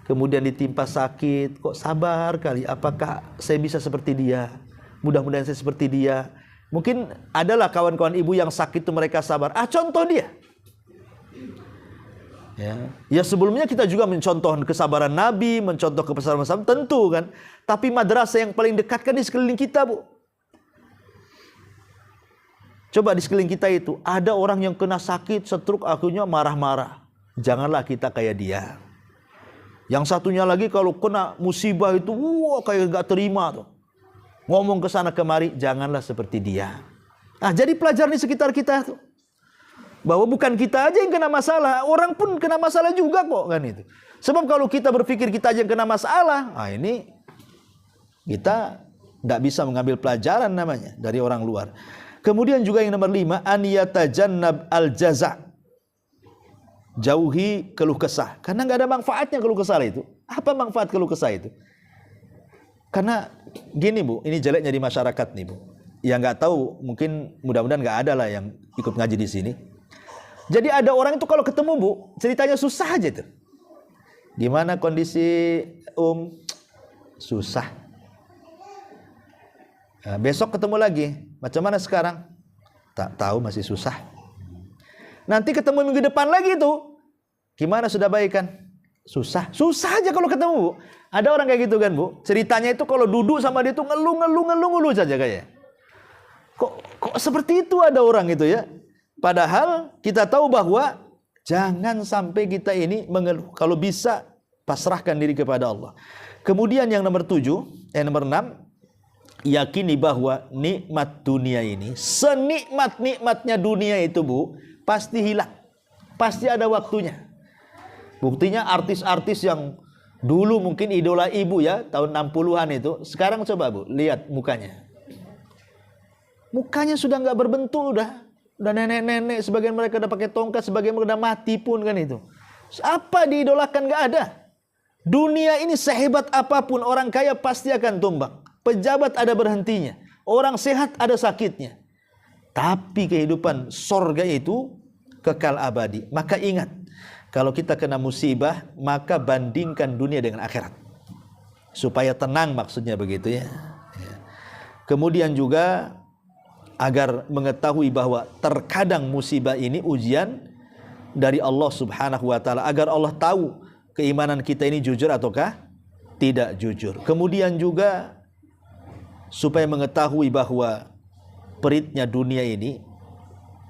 A: kemudian ditimpa sakit, kok sabar kali, apakah saya bisa seperti dia? Mudah-mudahan saya seperti dia. Mungkin adalah kawan-kawan ibu yang sakit itu mereka sabar. Contoh dia. Ya sebelumnya kita juga mencontoh kesabaran Nabi, mencontoh kesabaran sahabat, tentu kan. Tapi madrasah yang paling dekat kan di sekeliling kita, Bu. Coba di sekeliling kita itu ada orang yang kena sakit, stroke, akhirnya marah-marah. Janganlah kita kayak dia. Yang satunya lagi kalau kena musibah itu, kayak gak terima tuh. Ngomong ke sana kemari, janganlah seperti dia. Nah, jadi pelajaran di sekitar kita tuh. Bahwa bukan kita aja yang kena masalah, orang pun kena masalah juga kok kan itu. Sebab kalau kita berpikir kita aja yang kena masalah, ini kita tidak bisa mengambil pelajaran namanya dari orang luar. Kemudian juga yang nomor 5, an yatajannab al-jaza'. Jauhi keluh kesah. Karena nggak ada manfaatnya keluh kesah itu. Apa manfaat keluh kesah itu? Karena gini Bu, ini jeleknya di masyarakat nih Bu. Yang nggak tahu, mungkin mudah-mudahan nggak ada lah yang ikut ngaji di sini. Jadi ada orang itu kalau ketemu Bu, ceritanya susah aja tuh. Gimana kondisi susah. Nah, besok ketemu lagi, macam mana sekarang? Tak tahu, masih susah. Nanti ketemu minggu depan lagi tuh, gimana sudah baik kan? Susah aja kalau ketemu Bu. Ada orang kayak gitu kan Bu. Ceritanya itu kalau duduk sama dia tuh ngeluh saja kayak. Kok seperti itu ada orang itu ya? Padahal kita tahu bahwa jangan sampai kita ini mengeluh. Kalau bisa pasrahkan diri kepada Allah. Kemudian yang nomor 6, yakini bahwa nikmat dunia ini, senikmat-nikmatnya dunia itu Bu, pasti hilang. Pasti ada waktunya. Buktinya artis-artis yang dulu mungkin idola ibu ya, tahun 60-an itu, sekarang coba Bu, lihat mukanya. Mukanya sudah nggak berbentuk, udah nenek-nenek, sebagian mereka udah pakai tongkat, sebagian mereka udah mati pun kan itu. Apa diidolakan? Nggak ada. Dunia ini sehebat apapun, orang kaya pasti akan tumbang. Pejabat ada berhentinya. Orang sehat ada sakitnya. Tapi kehidupan sorga itu kekal abadi. Maka ingat, kalau kita kena musibah, maka bandingkan dunia dengan akhirat. Supaya tenang, maksudnya begitu ya. Kemudian juga agar mengetahui bahwa terkadang musibah ini ujian dari Allah Subhanahu wa taala, agar Allah tahu keimanan kita ini jujur ataukah tidak jujur. Kemudian juga supaya mengetahui bahwa peritnya dunia ini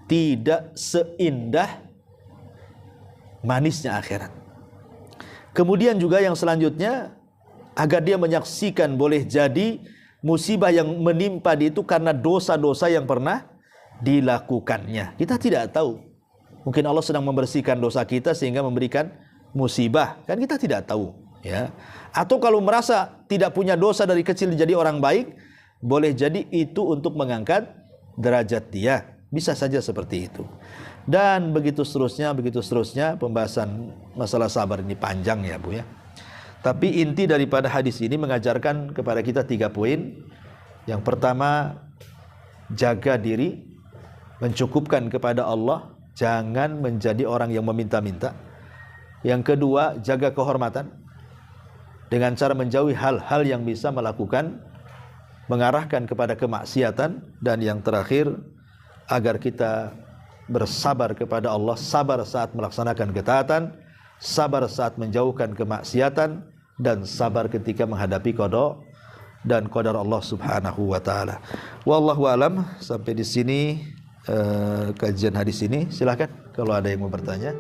A: tidak seindah manisnya akhirat. Kemudian juga yang selanjutnya, agar dia menyaksikan boleh jadi musibah yang menimpa dia itu karena dosa-dosa yang pernah dilakukannya. Kita tidak tahu. Mungkin Allah sedang membersihkan dosa kita sehingga memberikan musibah. Kan kita tidak tahu. Ya. Atau kalau merasa tidak punya dosa dari kecil jadi orang baik, boleh jadi itu untuk mengangkat derajat dia. Bisa saja seperti itu. Dan begitu seterusnya pembahasan masalah sabar ini panjang ya Bu ya. Tapi inti daripada hadis ini mengajarkan kepada kita 3 poin. Yang pertama, jaga diri, mencukupkan kepada Allah, jangan menjadi orang yang meminta-minta. Yang kedua, jaga kehormatan dengan cara menjauhi hal-hal yang bisa mengarahkan kepada kemaksiatan. Dan yang terakhir, agar kita bersabar kepada Allah, sabar saat melaksanakan ketaatan, sabar saat menjauhkan kemaksiatan, dan sabar ketika menghadapi qada dan qadar Allah Subhanahu wa taala. Wallahu alam. Sampai di sini kajian hadis ini. Silakan kalau ada yang mau bertanya.